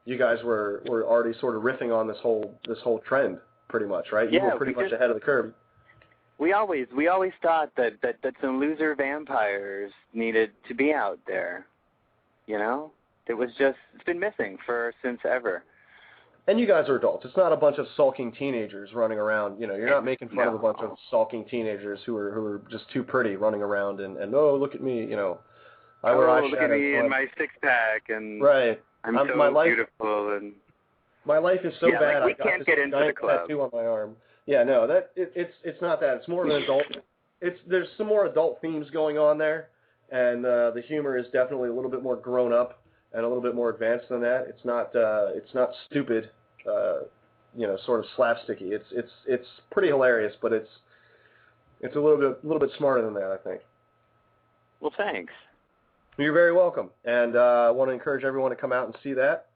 You guys were already sort of riffing on this whole trend, pretty much, right? You were pretty much ahead of the curve. We always thought that some loser vampires needed to be out there. It's been missing since ever. And you guys are adults. It's not a bunch of sulking teenagers running around. You're not making fun of a bunch of sulking teenagers who are just too pretty running around and oh, look at me, look at me and my six pack and right. I'm so beautiful and my life is so bad. We can't get into the club. Tattoo on my arm. Yeah, no, it's not that. It's more of an adult. There's some more adult themes going on there, and the humor is definitely a little bit more grown up and a little bit more advanced than that. It's not stupid, sort of slapsticky. It's pretty hilarious, but it's a little bit smarter than that, I think. Well, thanks. You're very welcome, and I want to encourage everyone to come out and see that.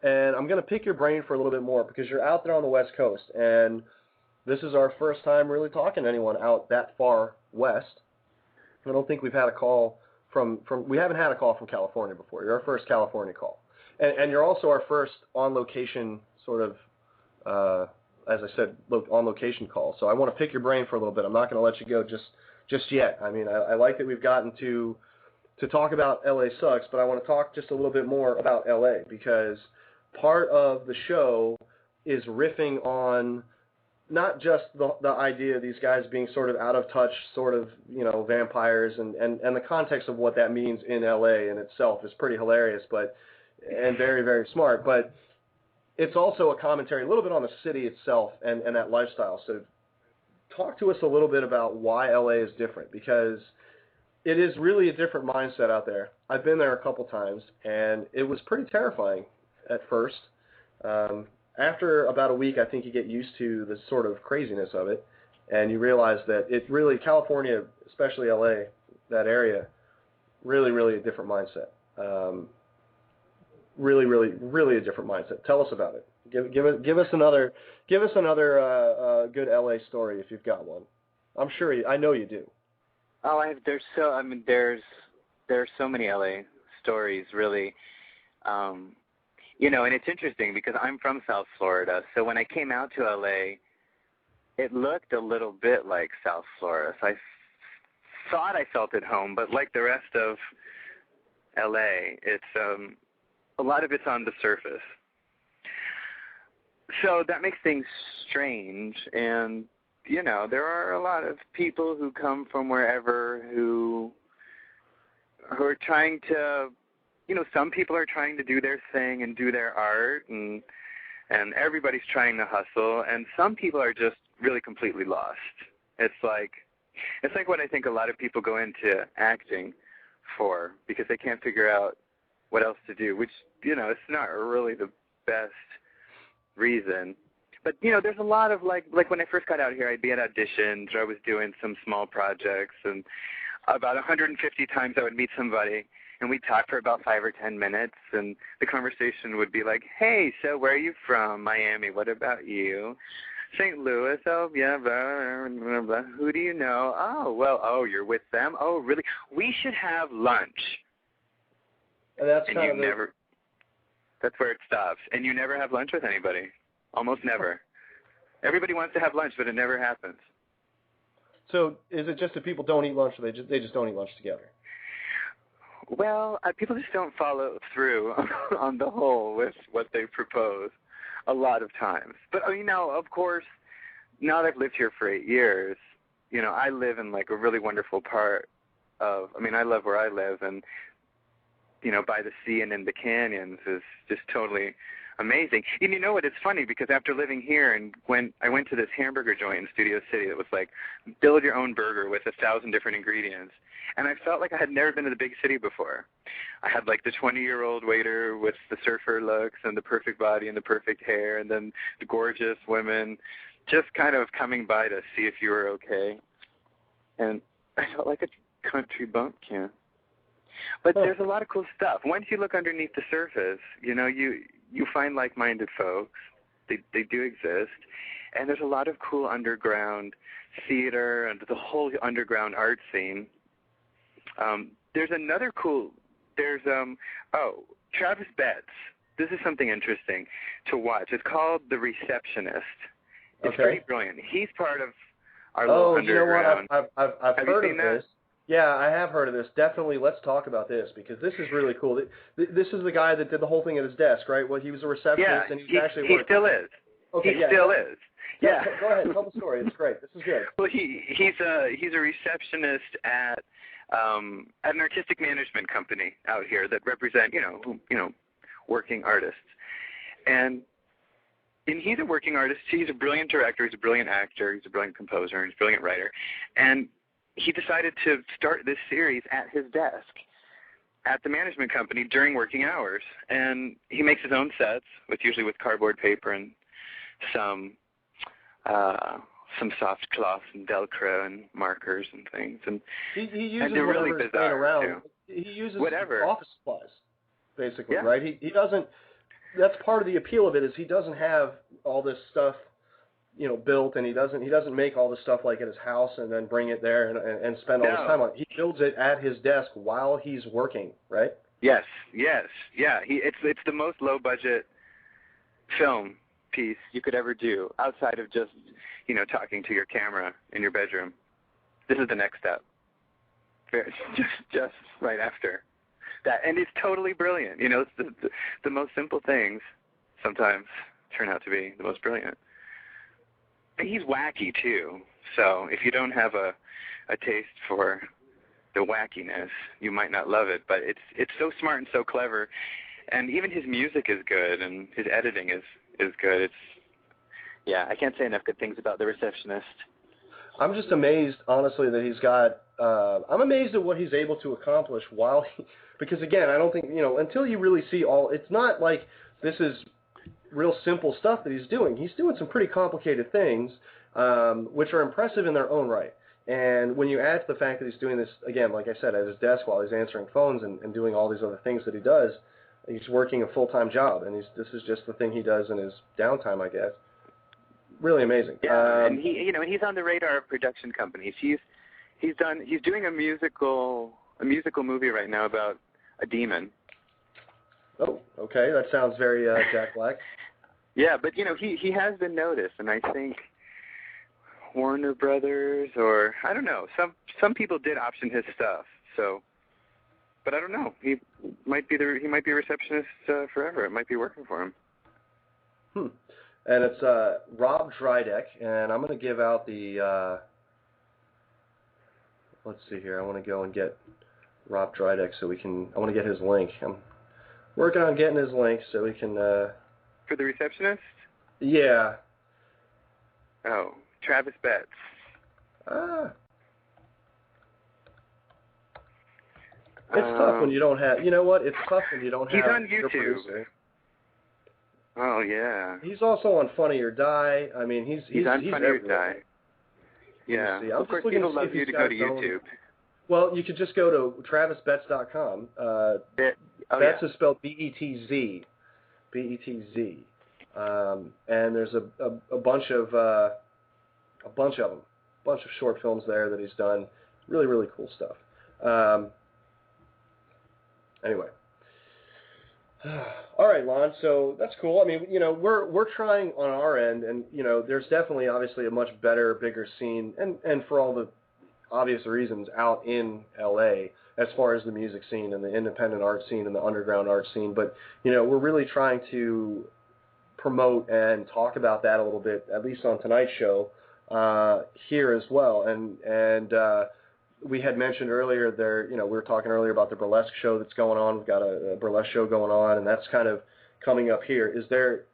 And I'm going to pick your brain for a little bit more because you're out there on the West Coast, and this is our first time really talking to anyone out that far west. I don't think we've had a call we haven't had a call from California before. You're our first California call. And you're also our first on-location sort of, as I said, on-location call. So I want to pick your brain for a little bit. I'm not going to let you go just yet. I mean, I like that we've gotten to talk about L.A. Sucks, but I want to talk just a little bit more about L.A. because part of the show is riffing on not just the idea of these guys being sort of out of touch, sort of, vampires, and the context of what that means in LA in itself is pretty hilarious, and very, very smart. But it's also a commentary a little bit on the city itself and that lifestyle. So talk to us a little bit about why LA is different, because it is really a different mindset out there. I've been there a couple times, and it was pretty terrifying at first. After about a week, I think you get used to the sort of craziness of it, and you realize that it really, California, especially LA, that area, really, really a different mindset. Really, really, really a different mindset. Tell us about it. Give us another good LA story if you've got one. I know you do. Oh, there's there are so many LA stories, really. You know, and it's interesting because I'm from South Florida, so when I came out to LA, it looked a little bit like South Florida. So I thought I felt at home, but like the rest of LA, it's a lot of it's on the surface. So that makes things strange, and you know, there are a lot of people who come from wherever who are trying to, you know, some people are trying to do their thing and do their art, and everybody's trying to hustle, and some people are just really completely lost. It's like what I think a lot of people go into acting for, because they can't figure out what else to do, which, you know, it's not really the best reason. But, you know, there's a lot of, like when I first got out here, I'd be at auditions, or I was doing some small projects, and about 150 times I would meet somebody, and we'd talk for about 5 or 10 minutes, and the conversation would be like, hey, so where are you from? Miami. What about you? St. Louis. Oh, yeah, blah, blah, blah. Who do you know? Oh, well, oh, you're with them? Oh, really? We should have lunch. And that's and kind you of never, that's where it stops. And you never have lunch with anybody. Almost never. Everybody wants to have lunch, but it never happens. So is it just that people don't eat lunch, or they just don't eat lunch together? Well, people just don't follow through on the whole with what they propose a lot of times. But, you know, of course, now that I've lived here for 8 years, you know, I live in, like, a really wonderful part of, I mean, I love where I live, and, you know, by the sea and in the canyons is just totally amazing. And you know what, it's funny, because after living here, and when I went to this hamburger joint in Studio City that was like, build your own burger with 1,000 different ingredients, and I felt like I had never been to the big city before. I had like the 20-year-old waiter with the surfer looks and the perfect body and the perfect hair, and then the gorgeous women just kind of coming by to see if you were okay. And I felt like a country bumpkin. But there's a lot of cool stuff. Once you look underneath the surface, you know, you find like-minded folks. They do exist. And there's a lot of cool underground theater and the whole underground art scene. There's another cool, Travis Betts. This is something interesting to watch. It's called The Receptionist. It's pretty brilliant. He's part of our little underground. You know what? I've heard of this. Yeah, I have heard of this. Definitely, let's talk about this, because this is really cool. This is the guy that did the whole thing at his desk, right? Well, he was a receptionist, and he actually worked. He still is. Okay, he still is. Yeah. Go ahead, tell the story. It's great. This is good. Well, he's a receptionist at an artistic management company out here that represent working artists, and he's a working artist. He's a brilliant director. He's a brilliant actor. He's a brilliant composer. He's a brilliant writer, and he decided to start this series at his desk at the management company during working hours. And he makes his own sets, usually with cardboard paper and some soft cloth and Velcro and markers and things. And he uses and they're really bizarre around. too. He uses whatever office supplies, basically, right? He doesn't. That's part of the appeal of it, is he doesn't have all this stuff, you know, built, and he doesn't make all this stuff like at his house and then bring it there and spend all this time on it. He builds it at his desk while he's working, right? Yes, yeah. It's the most low budget film piece you could ever do, outside of just, you know, talking to your camera in your bedroom. This is the next step. Just right after that, and it's totally brilliant. You know, it's the most simple things sometimes turn out to be the most brilliant. And he's wacky too, so if you don't have a taste for the wackiness, you might not love it. But it's so smart and so clever, and even his music is good, and his editing is good. I can't say enough good things about The Receptionist. I'm just amazed, honestly, that he's got. I'm amazed at what he's able to accomplish because again, I don't think, you know, until you really see all. It's not like this is real simple stuff that he's doing. He's doing some pretty complicated things, which are impressive in their own right. And when you add to the fact that he's doing this, again, like I said, at his desk while he's answering phones and doing all these other things that he does, he's working a full-time job, and this is just the thing he does in his downtime, I guess. Really amazing. Yeah, and he's on the radar of production companies. He's doing a musical a musical movie right now about a demon. Oh, okay. That sounds very Jack Black. Yeah, but you know, he has been noticed, and I think Warner Brothers, or I don't know, some people did option his stuff. So, but I don't know. He might be a receptionist forever. It might be working for him. And it's Rob Drydeck, and I'm going to give out the. Let's see here. I want to go and get Rob Drydeck so we can. I want to get his link. I'm working on getting his link so we can. For the receptionist? Yeah. Oh, Travis Betts. Ah. It's tough when you don't have. You know what? It's tough when you don't have. He's on your YouTube. producer. Oh yeah. He's also on Funny or Die. I mean, he's on Funny or everywhere. Die. Yeah. Of course, people love you to go to YouTube. Well, you could just go to travisbetts.com. Betts is spelled B-E-T-Z. B-E-T-Z. And there's a bunch of them. A bunch of short films there that he's done. Really, really cool stuff. Anyway. All right, Lon. So that's cool. I mean, you know, we're trying on our end, and you know, there's definitely, obviously, a much better, bigger scene, and for all the obvious reasons, out in L.A. as far as the music scene and the independent art scene and the underground art scene. But you know, we're really trying to promote and talk about that a little bit, at least on tonight's show here as well. And we had mentioned earlier there, you know, we were talking earlier about the burlesque show that's going on. We've got a burlesque show going on, and that's kind of coming up here. Is there,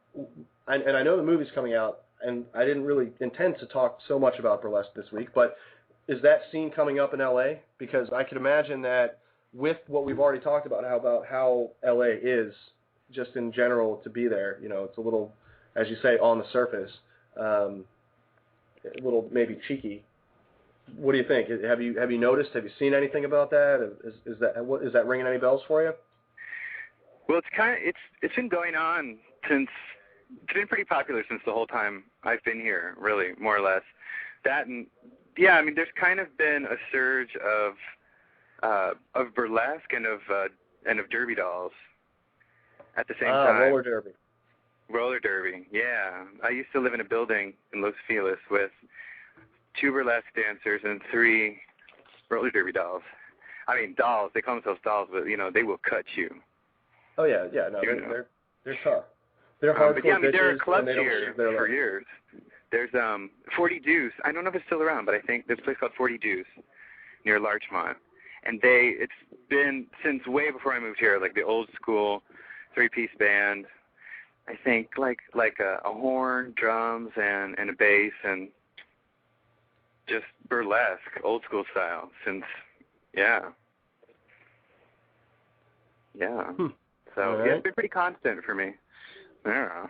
and I know the movie's coming out, and I didn't really intend to talk so much about burlesque this week, but is that scene coming up in LA? Because I could imagine that with what we've already talked about how LA is just in general to be there, you know, it's a little, as you say, on the surface, a little maybe cheeky. What do you think? Have you noticed? Have you seen anything about that? Is that ringing any bells for you? Well, it's been going on since, it's been pretty popular since the whole time I've been here, really, more or less. That, and yeah, I mean, there's kind of been a surge of burlesque and of derby dolls at the same time. Roller derby, yeah. I used to live in a building in Los Feliz with 2 burlesque dancers and 3 roller derby dolls. I mean, dolls. They call themselves dolls, but you know, they will cut you. Oh yeah. No, they're tough. They're hardcore. But yeah, I mean, there are bitches, clubs here for years. There's 40 Deuce. I don't know if it's still around, but I think there's a place called 40 Deuce near Larchmont, and it's been since way before I moved here, like the old school 3-piece band. I think like a horn, drums, and a bass, and just burlesque, old school style. Since yeah. So right. yeah, it's been pretty constant for me. Yeah.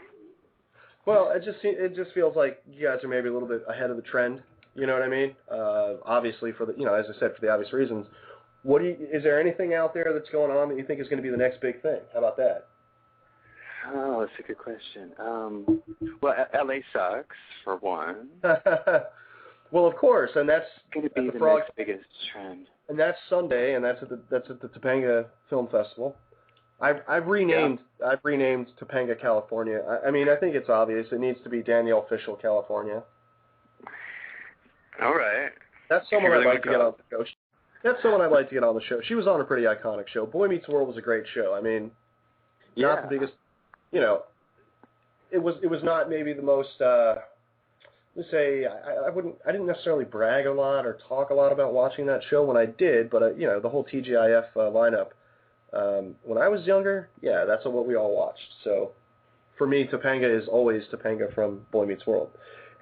Well, it just feels like you guys are maybe a little bit ahead of the trend. You know what I mean? Obviously, for the, you know, as I said, for the obvious reasons. Is there anything out there that's going on that you think is going to be the next big thing? How about that? Oh, that's a good question. Well, LA sucks for one. Well, of course, and that's going to be the next biggest trend. And that's Sunday, and that's at the Topanga Film Festival. I've renamed Topanga, California. I mean, I think it's obvious. It needs to be Danielle Fishel, California. All right. That's someone I'd like to get on the show. That's someone I'd like to get on the show. She was on a pretty iconic show. Boy Meets World was a great show. I mean, not the biggest, you know. It was not maybe the most. Let's say I didn't necessarily brag a lot or talk a lot about watching that show when I did, but you know, the whole TGIF lineup. When I was younger, yeah, that's what we all watched. So for me, Topanga is always Topanga from Boy Meets World.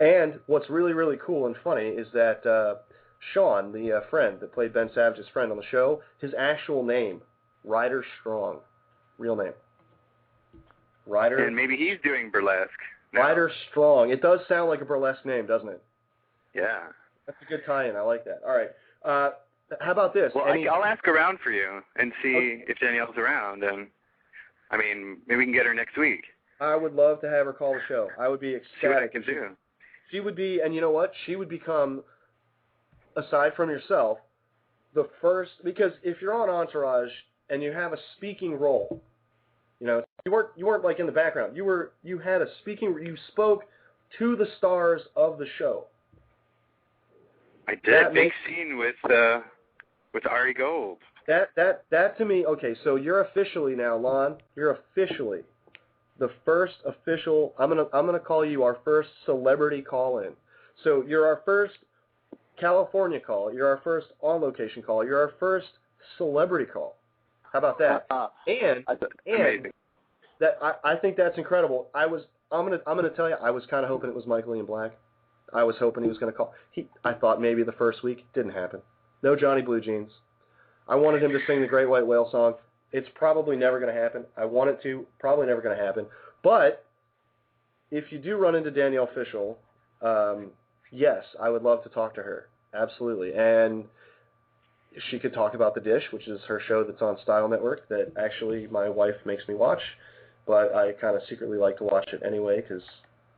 And what's really, really cool and funny is that Sean, the friend that played Ben Savage's friend on the show, his actual name, Ryder Strong, real name. Ryder. And maybe he's doing burlesque now. Ryder Strong. It does sound like a burlesque name, doesn't it? Yeah. That's a good tie-in. I like that. All right. How about this? Well, I'll ask around for you and see if Danielle's around, and I mean, maybe we can get her next week. I would love to have her call the show. I would be ecstatic. See what I can do. She would be, and you know what? She would become, aside from yourself, the first, because if you're on Entourage and you have a speaking role, you know, you weren't like in the background. You had a speaking. You spoke to the stars of the show. I did. Big scene with Ari Gold. That to me. Okay, so you're officially now, Lon. You're officially the first official. I'm gonna call you our first celebrity call-in. So you're our first California call. You're our first on-location call. You're our first celebrity call. How about that? And that I think that's incredible. I'm gonna tell you, I was kind of hoping it was Michael Ian Black. I was hoping he was gonna call. I thought maybe the first week. Didn't happen. No Johnny Blue Jeans. I wanted him to sing the Great White Whale song. It's probably never gonna happen. I want it to. Probably never gonna happen. But if you do run into Danielle Fishel, yes, I would love to talk to her. Absolutely. And she could talk about The Dish, which is her show that's on Style Network that actually my wife makes me watch, but I kind of secretly like to watch it anyway because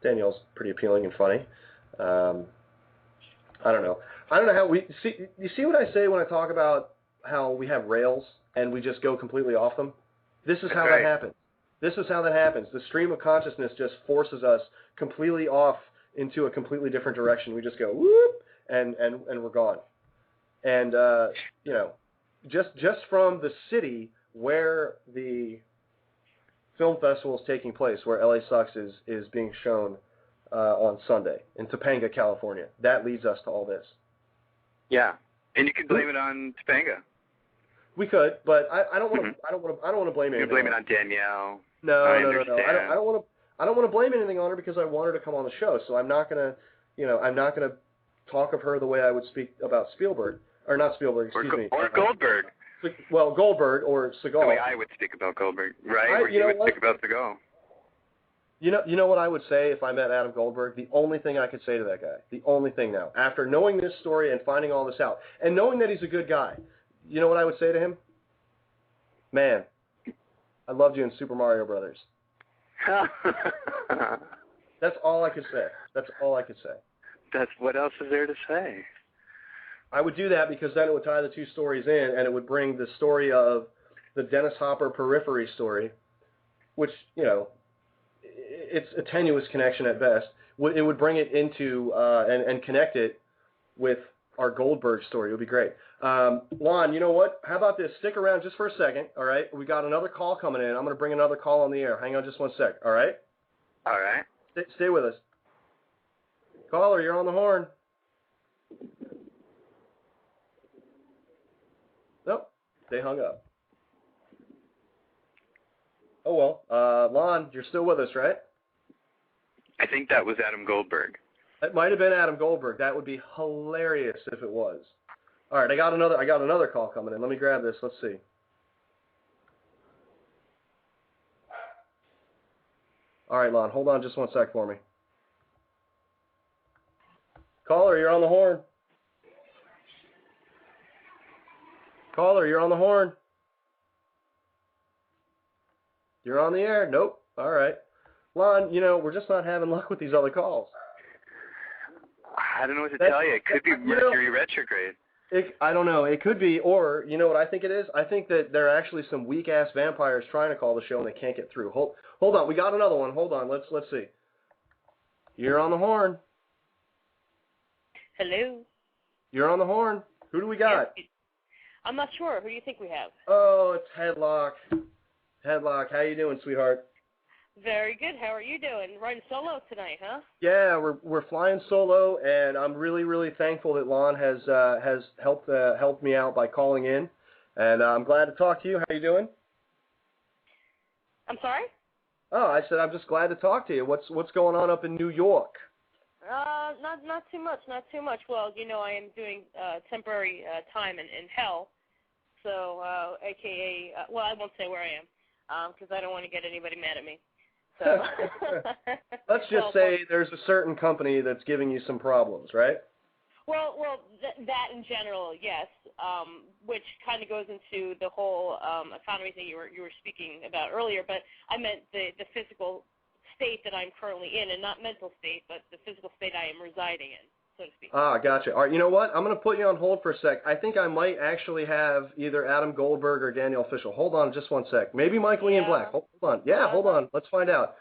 Danielle's pretty appealing and funny. I don't know how we see. You see what I say when I talk about how we have rails and we just go completely off them? This is how that happens. This is how that happens. The stream of consciousness just forces us completely off into a completely different direction. We just go whoop, and we're gone. And you know, just from the city where the film festival is taking place, where LA Sucks is being shown on Sunday in Topanga, California. That leads us to all this. Yeah, and you can blame it on Topanga. We could, but I don't want to. I don't want to blame it. You can blame it on Danielle. No. I don't want to blame anything on her because I want her to come on the show. So I'm not gonna talk of her the way I would speak about Spielberg, or not Spielberg. Excuse me. Or Goldberg. Well, Goldberg or Seagal. The way I would speak about Goldberg, right? Or you would speak about Seagal. You know what I would say if I met Adam Goldberg? The only thing I could say to that guy, the only thing now, after knowing this story and finding all this out, and knowing that he's a good guy, you know what I would say to him? Man, I loved you in Super Mario Brothers. That's all I could say. That's all I could say. That's what else is there to say? I would do that because then it would tie the two stories in, and it would bring the story of the Dennis Hopper periphery story, which, you know, it's a tenuous connection at best. It would bring it into and connect it with our Goldberg story. It would be great. Lon, you know what? How about this? Stick around just for a second, all right? We got another call coming in. I'm going to bring another call on the air. Hang on just one sec, all right? All right. Stay with us. Caller, you're on the horn. Nope, they hung up. Oh, well. Lon, you're still with us, right? I think that was Adam Goldberg. It might have been Adam Goldberg. That would be hilarious if it was. All right, I got another call coming in. Let me grab this. Let's see. All right, Lon, hold on just one sec for me. Caller, you're on the horn. Caller, you're on the horn. You're on the air. Nope. All right. Lon, you know, we're just not having luck with these other calls. I don't know what to tell you. It could be Mercury retrograde. I don't know. It could be, or you know what I think it is? I think that there are actually some weak-ass vampires trying to call the show and they can't get through. Hold on. We got another one. Hold on. Let's see. You're on the horn. Hello. You're on the horn. Who do we got? Yes. I'm not sure. Who do you think we have? Oh, it's Headlock. Headlock, how you doing, sweetheart? Very good. How are you doing? Riding solo tonight, huh? Yeah, we're flying solo, and I'm really, really thankful that Lon has helped me out by calling in, and I'm glad to talk to you. How you doing? I'm sorry? Oh, I said I'm just glad to talk to you. What's going on up in New York? Not too much. Well, you know, I am doing temporary time in hell, so AKA, well, I won't say where I am, because I don't want to get anybody mad at me. So let's just say there's a certain company that's giving you some problems, right? Well, that in general, yes, which kind of goes into the whole economy thing you were speaking about earlier. But I meant the physical state that I'm currently in, and not mental state, but the physical state I am residing in. Shakespeare. Ah, gotcha. All right, you know what? I'm going to put you on hold for a sec. I think I might actually have either Adam Goldberg or Daniel Fishel. Hold on just one sec. Maybe Michael Ian Black. Hold on. Yeah, hold on. Let's find out.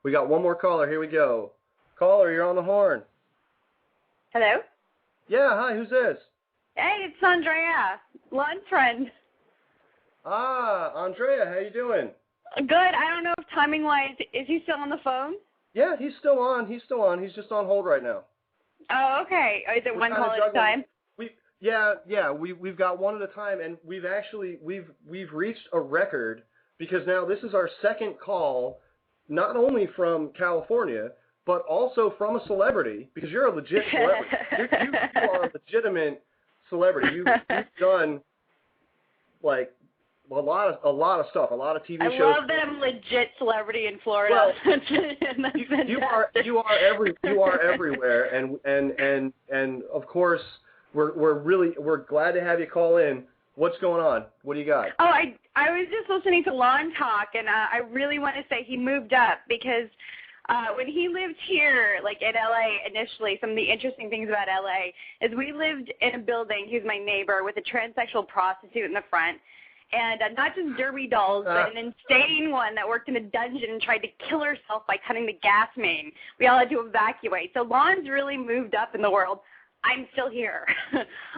We got one more caller. Here we go. Caller, you're on the horn. Hello? Yeah, hi, who's this? Hey, it's Andrea, lunch friend. Ah, Andrea, how you doing? Good. I don't know if timing-wise, is he still on the phone? Yeah, he's still on. He's just on hold right now. Oh, okay. Is it one call at a time? We've got one at a time, and we've reached a record because now this is our second call, not only from California, but also from a celebrity, because you're a legit celebrity. you are a legitimate celebrity. You've done like a lot of stuff, a lot of TV shows. I love that I'm a legit celebrity in Florida. Well, you are everywhere, and of course we're glad to have you call in. What's going on? What do you got? Oh, I was just listening to Lon talk, and I really want to say he moved up because when he lived here, like in LA initially, some of the interesting things about LA is we lived in a building. He was my neighbor with a transsexual prostitute in the front. And not just derby dolls, but an insane one that worked in a dungeon and tried to kill herself by cutting the gas main. We all had to evacuate. So Lon's really moved up in the world. I'm still here.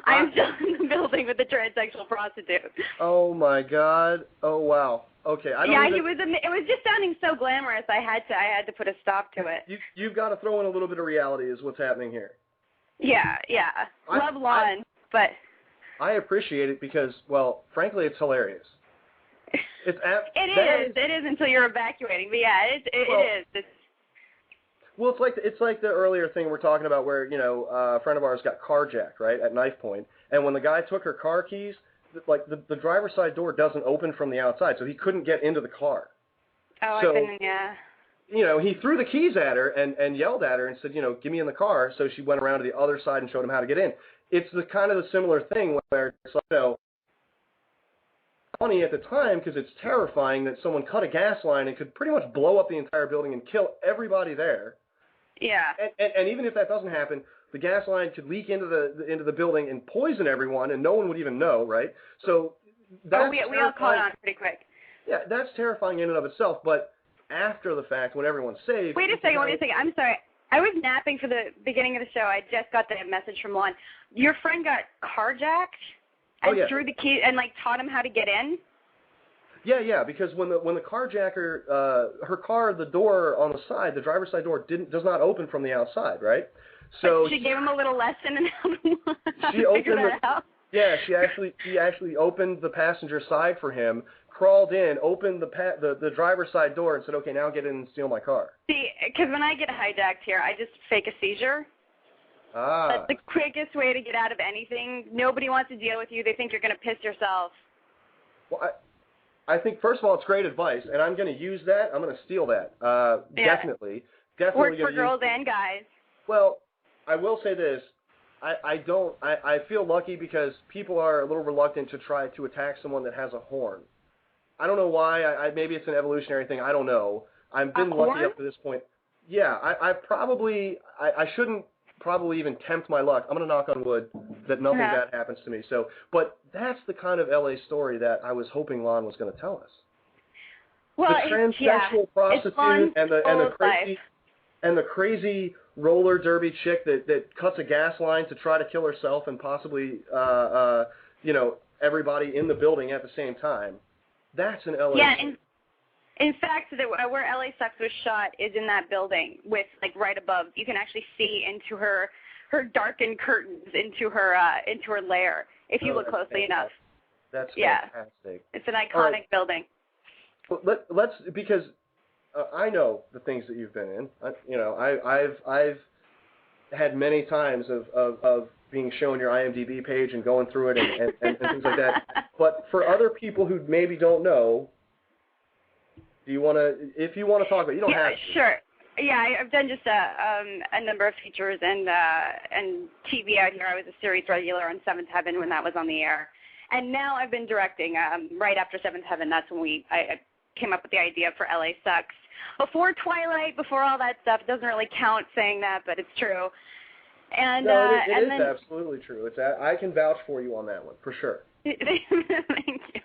I'm still in the building with the transsexual prostitute. Oh my God! Oh wow! Okay, it was just sounding so glamorous. I had to put a stop to it. You've got to throw in a little bit of reality, is what's happening here. Yeah. Love Lon, but. I appreciate it because, well, frankly, it's hilarious. It is until you're evacuating, but yeah, it is. Well, it's like the earlier thing we're talking about where, a friend of ours got carjacked, right, at knife point, and when the guy took her car keys, like the driver's side door doesn't open from the outside, so he couldn't get into the car. Oh, so, yeah. He threw the keys at her and yelled at her and said, give me in the car, so she went around to the other side and showed him how to get in. It's the kind of a similar thing where it's like, funny at the time because it's terrifying that someone cut a gas line and could pretty much blow up the entire building and kill everybody there. Yeah. And even if that doesn't happen, the gas line could leak into the building and poison everyone, and no one would even know, right? So that's we all caught on pretty quick. Yeah, that's terrifying in and of itself. But after the fact, when everyone's safe. Wait a second. I'm sorry. I was napping for the beginning of the show. I just got the message from Lon. Your friend got carjacked and threw the key and taught him how to get in? Yeah, because when the carjacker, her car, the door on the side, the driver's side door does not open from the outside, right? So she gave him a little lesson in how to figure that out. Yeah, she actually opened the passenger side for him, crawled in, opened the driver's side door, and said, "Okay, now get in and steal my car." See, because when I get hijacked here, I just fake a seizure. That's the quickest way to get out of anything. Nobody wants to deal with you. They think you're going to piss yourself. Well, I think, first of all, it's great advice, and I'm going to use that. I'm going to steal that. Definitely. Works for girls and guys. Well, I will say this. I feel lucky because people are a little reluctant to try to attack someone that has a horn. I don't know why. Maybe it's an evolutionary thing. I don't know. I've been lucky up to this point. Yeah, I shouldn't probably even tempt my luck. I'm going to knock on wood that nothing bad happens to me. So, but that's the kind of LA story that I was hoping Lon was going to tell us. Well, the transsexual prostitute and the crazy roller derby chick that cuts a gas line to try to kill herself and possibly everybody in the building at the same time. That's an LA. Yeah, in fact, where LA Sucks was shot is in that building with right above. You can actually see into her darkened curtains into her lair if you look closely enough. That's fantastic. It's an iconic building. Let's because I know the things that you've been in. I've had many times of being shown your IMDb page and going through it and things like that. But for other people who maybe don't know, if you want to talk about it, you don't have to. Sure. Yeah, I've done just a number of features and TV out here. I was a series regular on Seventh Heaven when that was on the air. And now I've been directing right after Seventh Heaven. That's when I came up with the idea for LA Sucks. Before Twilight, before all that stuff, it doesn't really count saying that, but it's true. And no, it and is absolutely true. I can vouch for you on that one for sure. Thank you.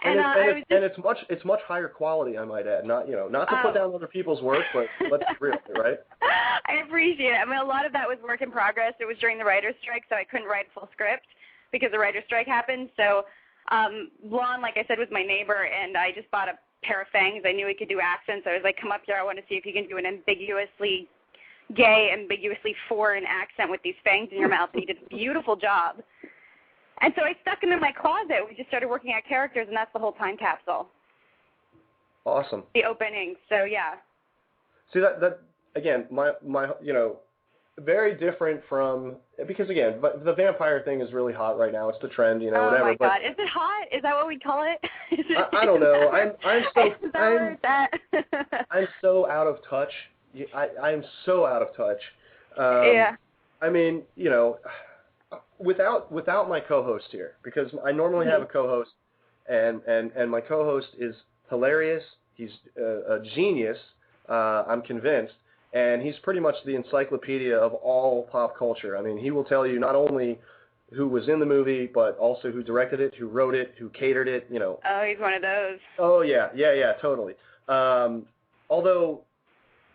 And it's much higher quality, I might add. Not to put down other people's work, but let's be real, right? I appreciate it. I mean, a lot of that was work in progress. It was during the writer's strike, so I couldn't write a full script because the writer's strike happened. So Lon, like I said, was my neighbor, and I just bought a pair of fangs. I knew he could do accents. I was like, come up here. I want to see if you can do an ambiguously gay, ambiguously foreign accent with these fangs in your mouth. And he did a beautiful job. And so I stuck him in my closet. We just started working at characters, and that's the whole time capsule. Awesome. The opening. So yeah. See that again, my very different from, because again, the vampire thing is really hot right now. It's the trend, whatever. Oh my God, is it hot? Is that what we call it? I don't know. I'm so out of touch. I'm so out of touch. Yeah. I mean, without my co-host here, because I normally have a co-host, and my co-host is hilarious. He's a genius. I'm convinced. And he's pretty much the encyclopedia of all pop culture. I mean, he will tell you not only who was in the movie, but also who directed it, who wrote it, who catered it, Oh, he's one of those. Oh, yeah, totally. Although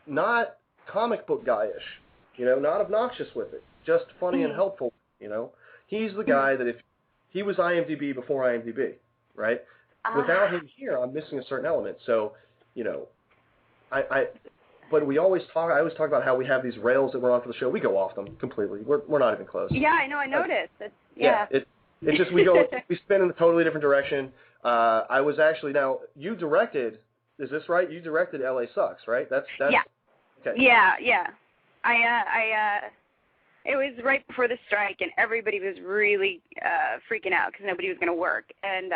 not comic book guy-ish, not obnoxious with it, just funny and helpful, He's the guy that if he was IMDb before IMDb, right? Without him here, I'm missing a certain element. So, but I always talk about how we have these rails that we're on for the show. We go off them completely. We're not even close. Yeah, I know. I noticed. It's just we spin in a totally different direction. I was actually, now you directed. Is this right? You directed LA Sucks, right? That's yeah. Okay. Yeah. It was right before the strike, and everybody was really freaking out because nobody was going to work, and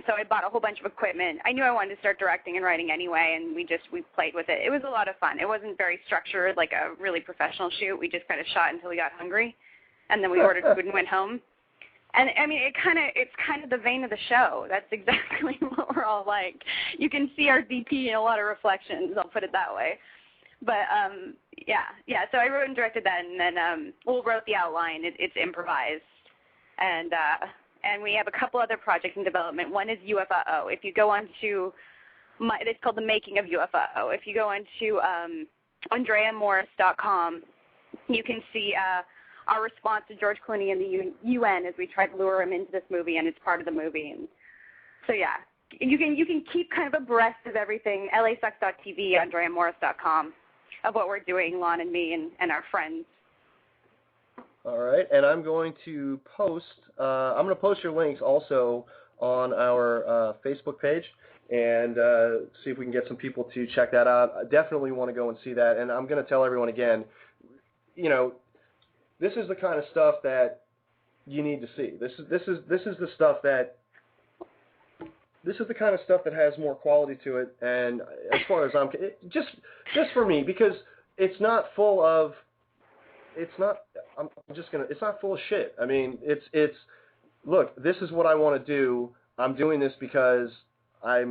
so I bought a whole bunch of equipment. I knew I wanted to start directing and writing anyway, and we played with it. It was a lot of fun. It wasn't very structured, like a really professional shoot. We just kind of shot until we got hungry, and then we ordered food and went home. And I mean, it's kind of the vein of the show. That's exactly what we're all like. You can see our DP in a lot of reflections. I'll put it that way. But yeah. So I wrote and directed that, and then wrote the outline. It's improvised, and we have a couple other projects in development. One is UFO. If you go onto it's called The Making of UFO. If you go onto AndreaMorris.com, you can see our response to George Clooney and the UN as we try to lure him into this movie, and it's part of the movie. And so yeah, you can keep kind of abreast of everything. LASucks.tv, AndreaMorris.com, of what we're doing, Lon and me and our friends. All right, and I'm going to post your links also on our Facebook page, and see if we can get some people to check that out. I definitely want to go and see that, and I'm going to tell everyone again, this is the kind of stuff that you need to see. This is the stuff that. This is the kind of stuff that has more quality to it, and as far as just for me, because it's not full of. It's not full of shit. I mean, it's look, this is what I want to do. I'm doing this because I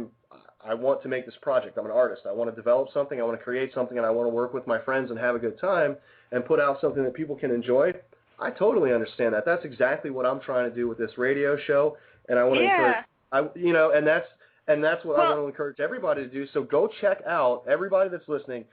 want to make this project. I'm an artist. I want to develop something. I want to create something, and I want to work with my friends and have a good time and put out something that people can enjoy. I totally understand that. That's exactly what I'm trying to do with this radio show, and I want to encourage. And that's what I want to encourage everybody to do. So go check out, everybody that's listening,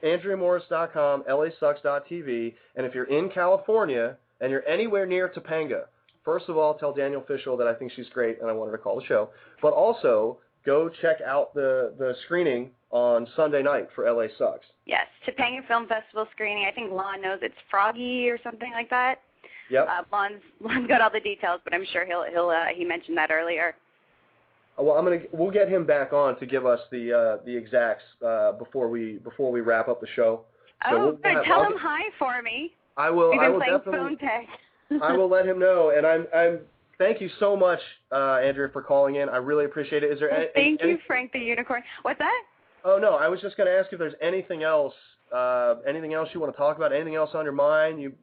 AndreaMorris.com, LASucks.tv, and if you're in California and you're anywhere near Topanga, first of all, tell Daniel Fishel that I think she's great and I want her to call the show. But also, go check out the screening on Sunday night for LA Sucks. Yes, Topanga Film Festival screening. I think Lon knows it's Froggy or something like that. Yep. Lon's got all the details, but I'm sure he mentioned that earlier. Well, we'll get him back on to give us the exacts before we wrap up the show. So good. Tell him hi for me. I will. We've been playing definitely. phone tag. I will let him know. And I'm. Thank you so much, Andrea, for calling in. I really appreciate it. Is there Thank you, Frank the Unicorn. What's that? Oh no, I was just going to ask if there's anything else you want to talk about, anything else on your mind you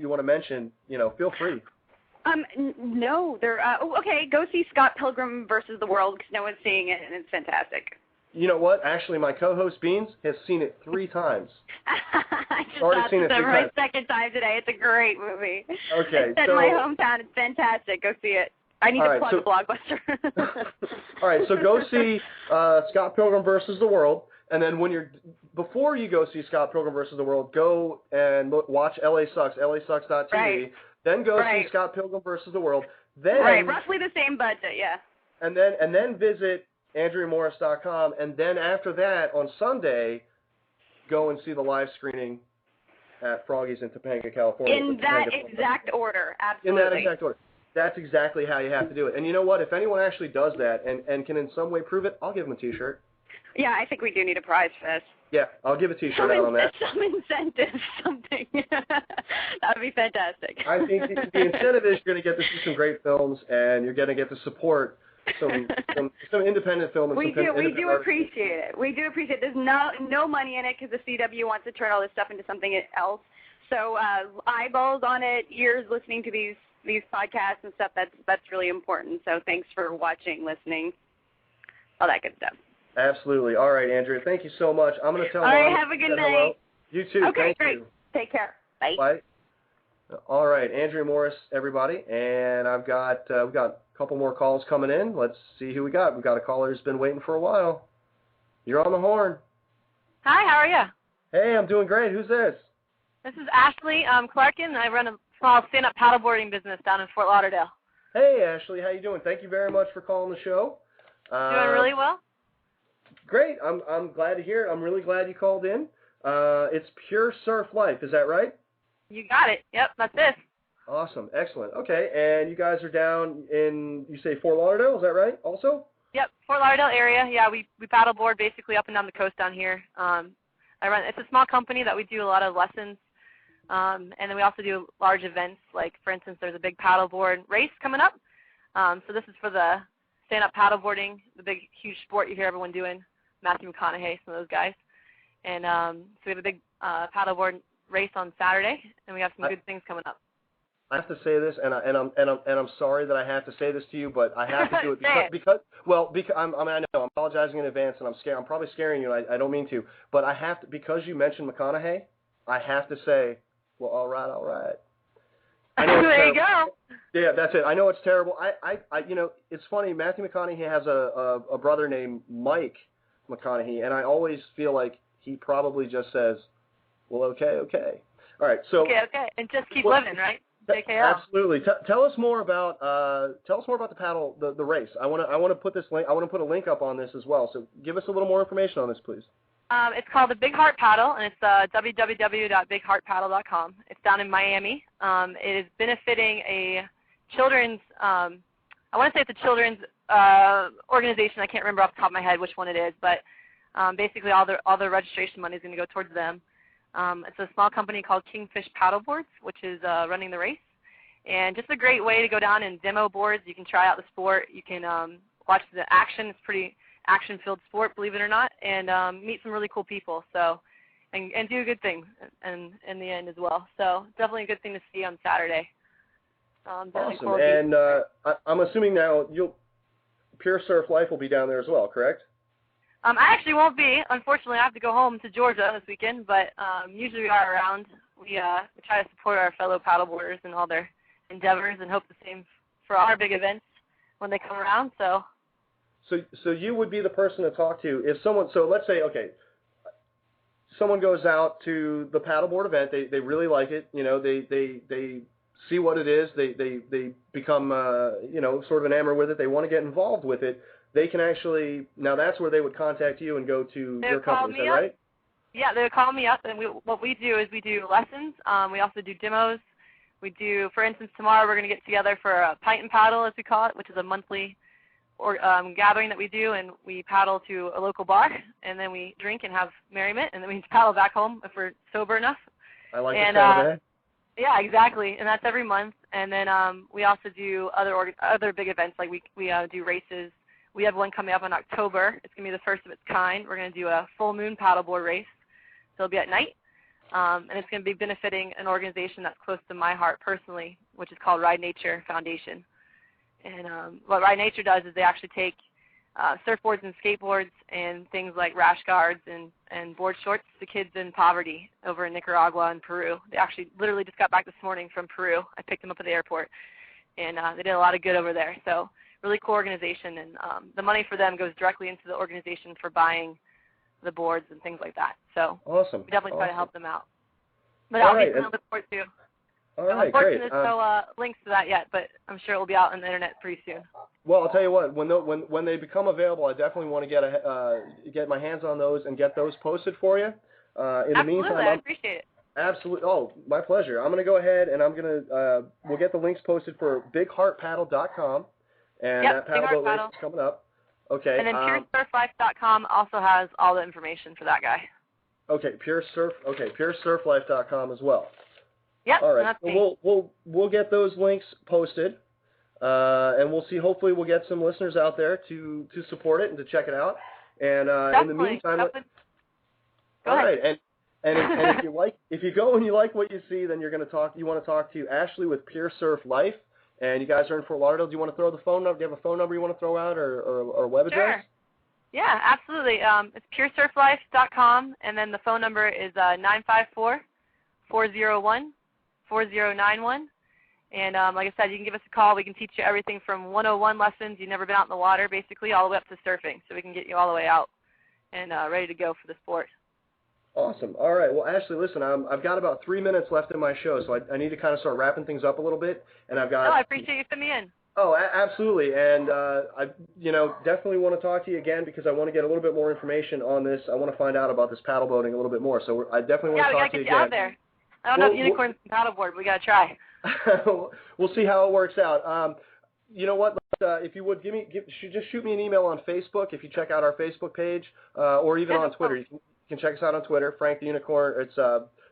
want to mention. Feel free. No, okay. Go see Scott Pilgrim versus the World because no one's seeing it, and it's fantastic. You know what? Actually, my co-host Beans has seen it 3 times. I just Already watched seen it it 3 for my times. second time today. It's a great movie. Okay, It's in my hometown. It's fantastic. Go see it. I need to plug the Blockbuster. All right, so go see Scott Pilgrim versus the World, and then before you go see Scott Pilgrim versus the World, go and watch LA Sucks, LASucks.tv. Right. Then go see Scott Pilgrim versus the World. Then roughly the same budget, yeah. And then visit AndreaMorris.com, and then after that on Sunday, go and see the live screening at Froggy's in Topanga, California. In that exact order, absolutely. In that exact order. That's exactly how you have to do it. And you know what? If anyone actually does that and can in some way prove it, I'll give them a T-shirt. Yeah, I think we do need a prize for this. Yeah, I'll give a T-shirt out on that. Some incentive, something. That would be fantastic. I think the incentive is you're going to get to see some great films, and you're going to get to support some independent film. And we do appreciate it. We do appreciate it. There's no money in it because the CW wants to turn all this stuff into something else. So eyeballs on it, ears listening to these podcasts and stuff, that's really important. So thanks for watching, listening, all that good stuff. Absolutely. All right, Andrea, thank you so much. I'm going to tell All Mom right, have a good night. hello. You too. Okay, thank great. you. Take care. Bye. Bye. All right, Andrea Morris, everybody, and we've got a couple more calls coming in. Let's see who we got. We've got a caller who's been waiting for a while. You're on the horn. Hi, how are you? Hey, I'm doing great. Who's this? This is Ashley Clarkin. I run a small stand-up paddleboarding business down in Fort Lauderdale. Hey, Ashley, how you doing? Thank you very much for calling the show. Doing really well. Great. I'm glad to hear it. I'm really glad you called in. It's Pure Surf Life. Is that right? You got it. Yep, that's it. Awesome. Excellent. Okay, and you guys are down in, you say Fort Lauderdale, is that right also? Yep, Fort Lauderdale area. Yeah, we paddleboard basically up and down the coast down here. It's a small company that we do a lot of lessons, and then we also do large events. Like, for instance, there's a big paddleboard race coming up. So this is for the stand-up paddleboarding, the big, huge sport you hear everyone doing, Matthew McConaughey, some of those guys. And so we have a big paddleboard race on Saturday, and we have some good things coming up. I have to say this, and I'm sorry that I have to say this to you, but I have to do it because I know I'm apologizing in advance, and I'm probably scaring you. I don't mean to, but I have to, because you mentioned McConaughey, I have to say, well, all right. I know there you go. Yeah, that's it. I know it's terrible. I it's funny. Matthew McConaughey has a brother named Mike McConaughey, and I always feel like he probably just says, well, okay. All right, so okay, and just keep living, right? JKL. Absolutely. Tell us more about the race. I want to put this link. I want to put a link up on this as well. So give us a little more information on this, please. It's called the Big Heart Paddle, and it's www.bigheartpaddle.com. It's down in Miami. It is benefiting a children's. I want to say it's a children's organization. I can't remember off the top of my head which one it is, but basically all the registration money is going to go towards them. It's a small company called Kingfish Paddleboards, which is running the race. And just a great way to go down and demo boards. You can try out the sport. You can watch the action. It's pretty action-filled sport, believe it or not, and meet some really cool people. So, and do a good thing in the end as well. So definitely a good thing to see on Saturday. Awesome. And I'm assuming now Pure Surf Life will be down there as well, correct? I actually won't be. Unfortunately, I have to go home to Georgia this weekend, but usually we are around. We try to support our fellow paddleboarders in all their endeavors and hope the same for our big events when they come around. So you would be the person to talk to if someone. So let's say, okay, someone goes out to the paddleboard event. They really like it. They see what it is. They become sort of enamored with it. They want to get involved with it. They can actually, now that's where they would contact you and go to your company, is that right? Yeah, they would call me up, and what we do is we do lessons. We also do demos. We do, for instance, tomorrow we're going to get together for a pint and paddle, as we call it, which is a monthly gathering that we do, and we paddle to a local bar, and then we drink and have merriment, and then we paddle back home if we're sober enough. I like the sound of that. Yeah, exactly, and that's every month. And then we also do other big events, like we do races. We have one coming up in October. It's going to be the first of its kind. We're going to do a full moon paddleboard race. So it'll be at night. And it's going to be benefiting an organization that's close to my heart personally, which is called Ride Nature Foundation. And what Ride Nature does is they actually take surfboards and skateboards and things like rash guards and board shorts to kids in poverty over in Nicaragua and Peru. They actually literally just got back this morning from Peru. I picked them up at the airport, and they did a lot of good over there. So really cool organization, and the money for them goes directly into the organization for buying the boards and things like that. So awesome. We definitely try to help them out. But All I'll right. be look forward to. All right, Unfortunately, great. there's no links to that yet, but I'm sure it will be out on the internet pretty soon. Well, I'll tell you what. When they become available, I definitely want to get my hands on those and get those posted for you. In Absolutely, the meantime, I appreciate it. Absolutely. Oh, my pleasure. I'm going to go ahead and we'll get the links posted for bigheartpaddle.com, and that paddle boat race is coming up. Okay. And then puresurflife.com also has all the information for that guy. Okay, puresurflife.com as well. Yep. All right. So we'll get those links posted, and we'll see. Hopefully, we'll get some listeners out there to support it and to check it out. And in the meantime, go ahead. And if you go and you like what you see, then you want to talk to Ashley with Pure Surf Life, and you guys are in Fort Lauderdale. Do you want to throw the phone number? Do you have a phone number you want to throw out, or a web address? Sure. Yeah, absolutely. It's puresurflife.com, and then the phone number is 954-401-4091. And like I said, you can give us a call. We can teach you everything from 101 lessons. You've never been out in the water, basically, all the way up to surfing. So we can get you all the way out and ready to go for the sport. Awesome. All right. Well, Ashley, listen, I've got about 3 minutes left in my show, so I need to kind of start wrapping things up a little bit. And I've got. Oh, I appreciate you fitting me in. Oh, absolutely. And I definitely want to talk to you again because I want to get a little bit more information on this. I want to find out about this paddle boating a little bit more. So I definitely want to talk to you again. Yeah, we got to get you out there. I don't know if unicorns can paddleboard, but we got to try. We'll see how it works out. You know what? If you would just shoot me an email on Facebook if you check out our Facebook page, or even on Twitter. You can check us out on Twitter, Frank the Unicorn. It's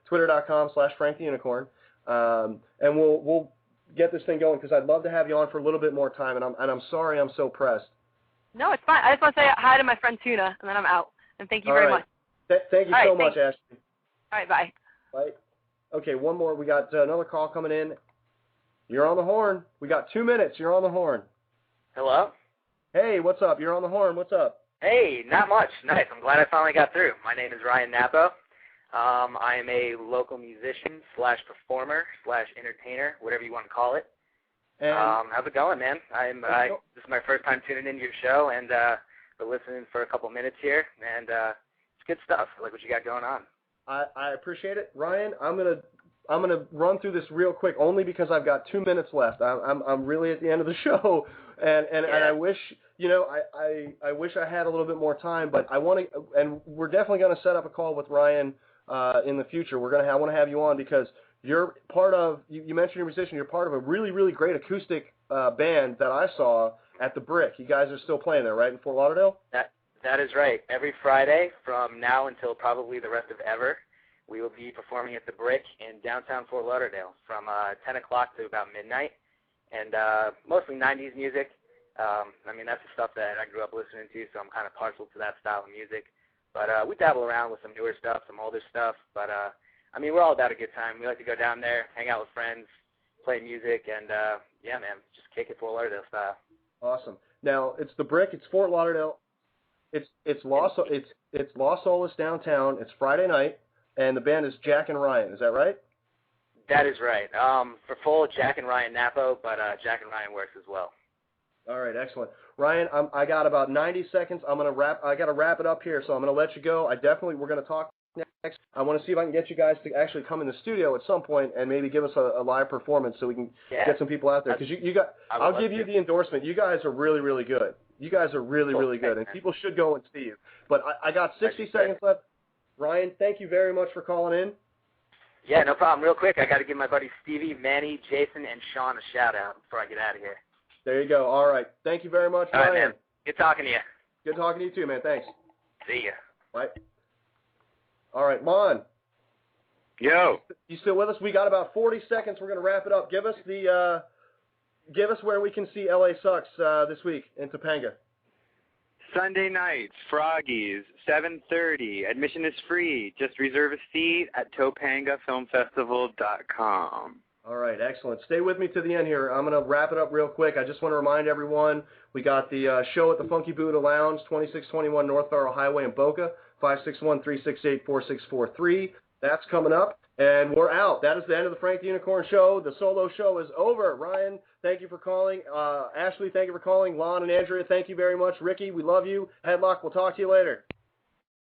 twitter.com/Frank the Unicorn, and we'll get this thing going because I'd love to have you on for a little bit more time. And I'm sorry I'm so pressed. No, it's fine. I just want to say hi to my friend Tuna, and then I'm out. And thank you very much. Thank you so much, Ashley. All right, bye. Bye. Okay, one more. We got another call coming in. You're on the horn. We got 2 minutes. You're on the horn. Hello? Hey, what's up? You're on the horn. What's up? Hey, not much. Nice. I'm glad I finally got through. My name is Ryan Napo. I am a local musician / performer / entertainer, whatever you want to call it. And how's it going, man? This is my first time tuning into your show, and been listening for a couple minutes here, and it's good stuff. I like what you got going on. I appreciate it, Ryan. I'm gonna run through this real quick, only because I've got 2 minutes left. I'm really at the end of the show, and I wish I wish I had a little bit more time, but I want to, and we're definitely going to set up a call with Ryan in the future. I want to have you on because you're part of. You mentioned your musician. You're part of a really, really great acoustic band that I saw at the Brick. You guys are still playing there, right, in Fort Lauderdale? That is right. Every Friday from now until probably the rest of ever, we will be performing at the Brick in downtown Fort Lauderdale from 10 o'clock to about midnight, and mostly 90s music. That's the stuff that I grew up listening to, so I'm kind of partial to that style of music. But we dabble around with some newer stuff, some older stuff. But, we're all about a good time. We like to go down there, hang out with friends, play music, and, yeah, man, just kick it Fort Lauderdale style. Awesome. Now, it's the Brick. It's Fort Lauderdale. It's Los Olas downtown. It's Friday night, and the band is Jack and Ryan. Is that right? That is right. For full, Jack and Ryan Napo, but Jack and Ryan works as well. All right, excellent. Ryan, I got about 90 seconds. I got to wrap it up here, so I'm going to let you go. We're going to talk next. I want to see if I can get you guys to actually come in the studio at some point and maybe give us a live performance so we can get some people out there. Because I'll give you the endorsement. You guys are really, really good. You guys are really, really good, and people should go and see you. But I got 60 seconds left. Ryan, thank you very much for calling in. Yeah, no problem. Real quick, I got to give my buddy Stevie, Manny, Jason, and Sean a shout-out before I get out of here. There you go. All right. Thank you very much, Ryan. All right, man. Good talking to you. Good talking to you, too, man. Thanks. See ya. Bye. All right, Mon. Yo. You still with us? We got about 40 seconds. We're going to wrap it up. Give us where we can see LA Sucks this week in Topanga. Sunday nights, Froggies, 7:30. Admission is free. Just reserve a seat at TopangaFilmFestival.com. All right, excellent. Stay with me to the end here. I'm going to wrap it up real quick. I just want to remind everyone, we got the show at the Funky Buddha Lounge, 2621 North Federal Highway in Boca, 561-368-4643. That's coming up, and we're out. That is the end of the Frank the Unicorn Show. The solo show is over. Ryan, thank you for calling. Ashley, thank you for calling. Lon and Andrea, thank you very much. Ricky, we love you. Headlock, we'll talk to you later.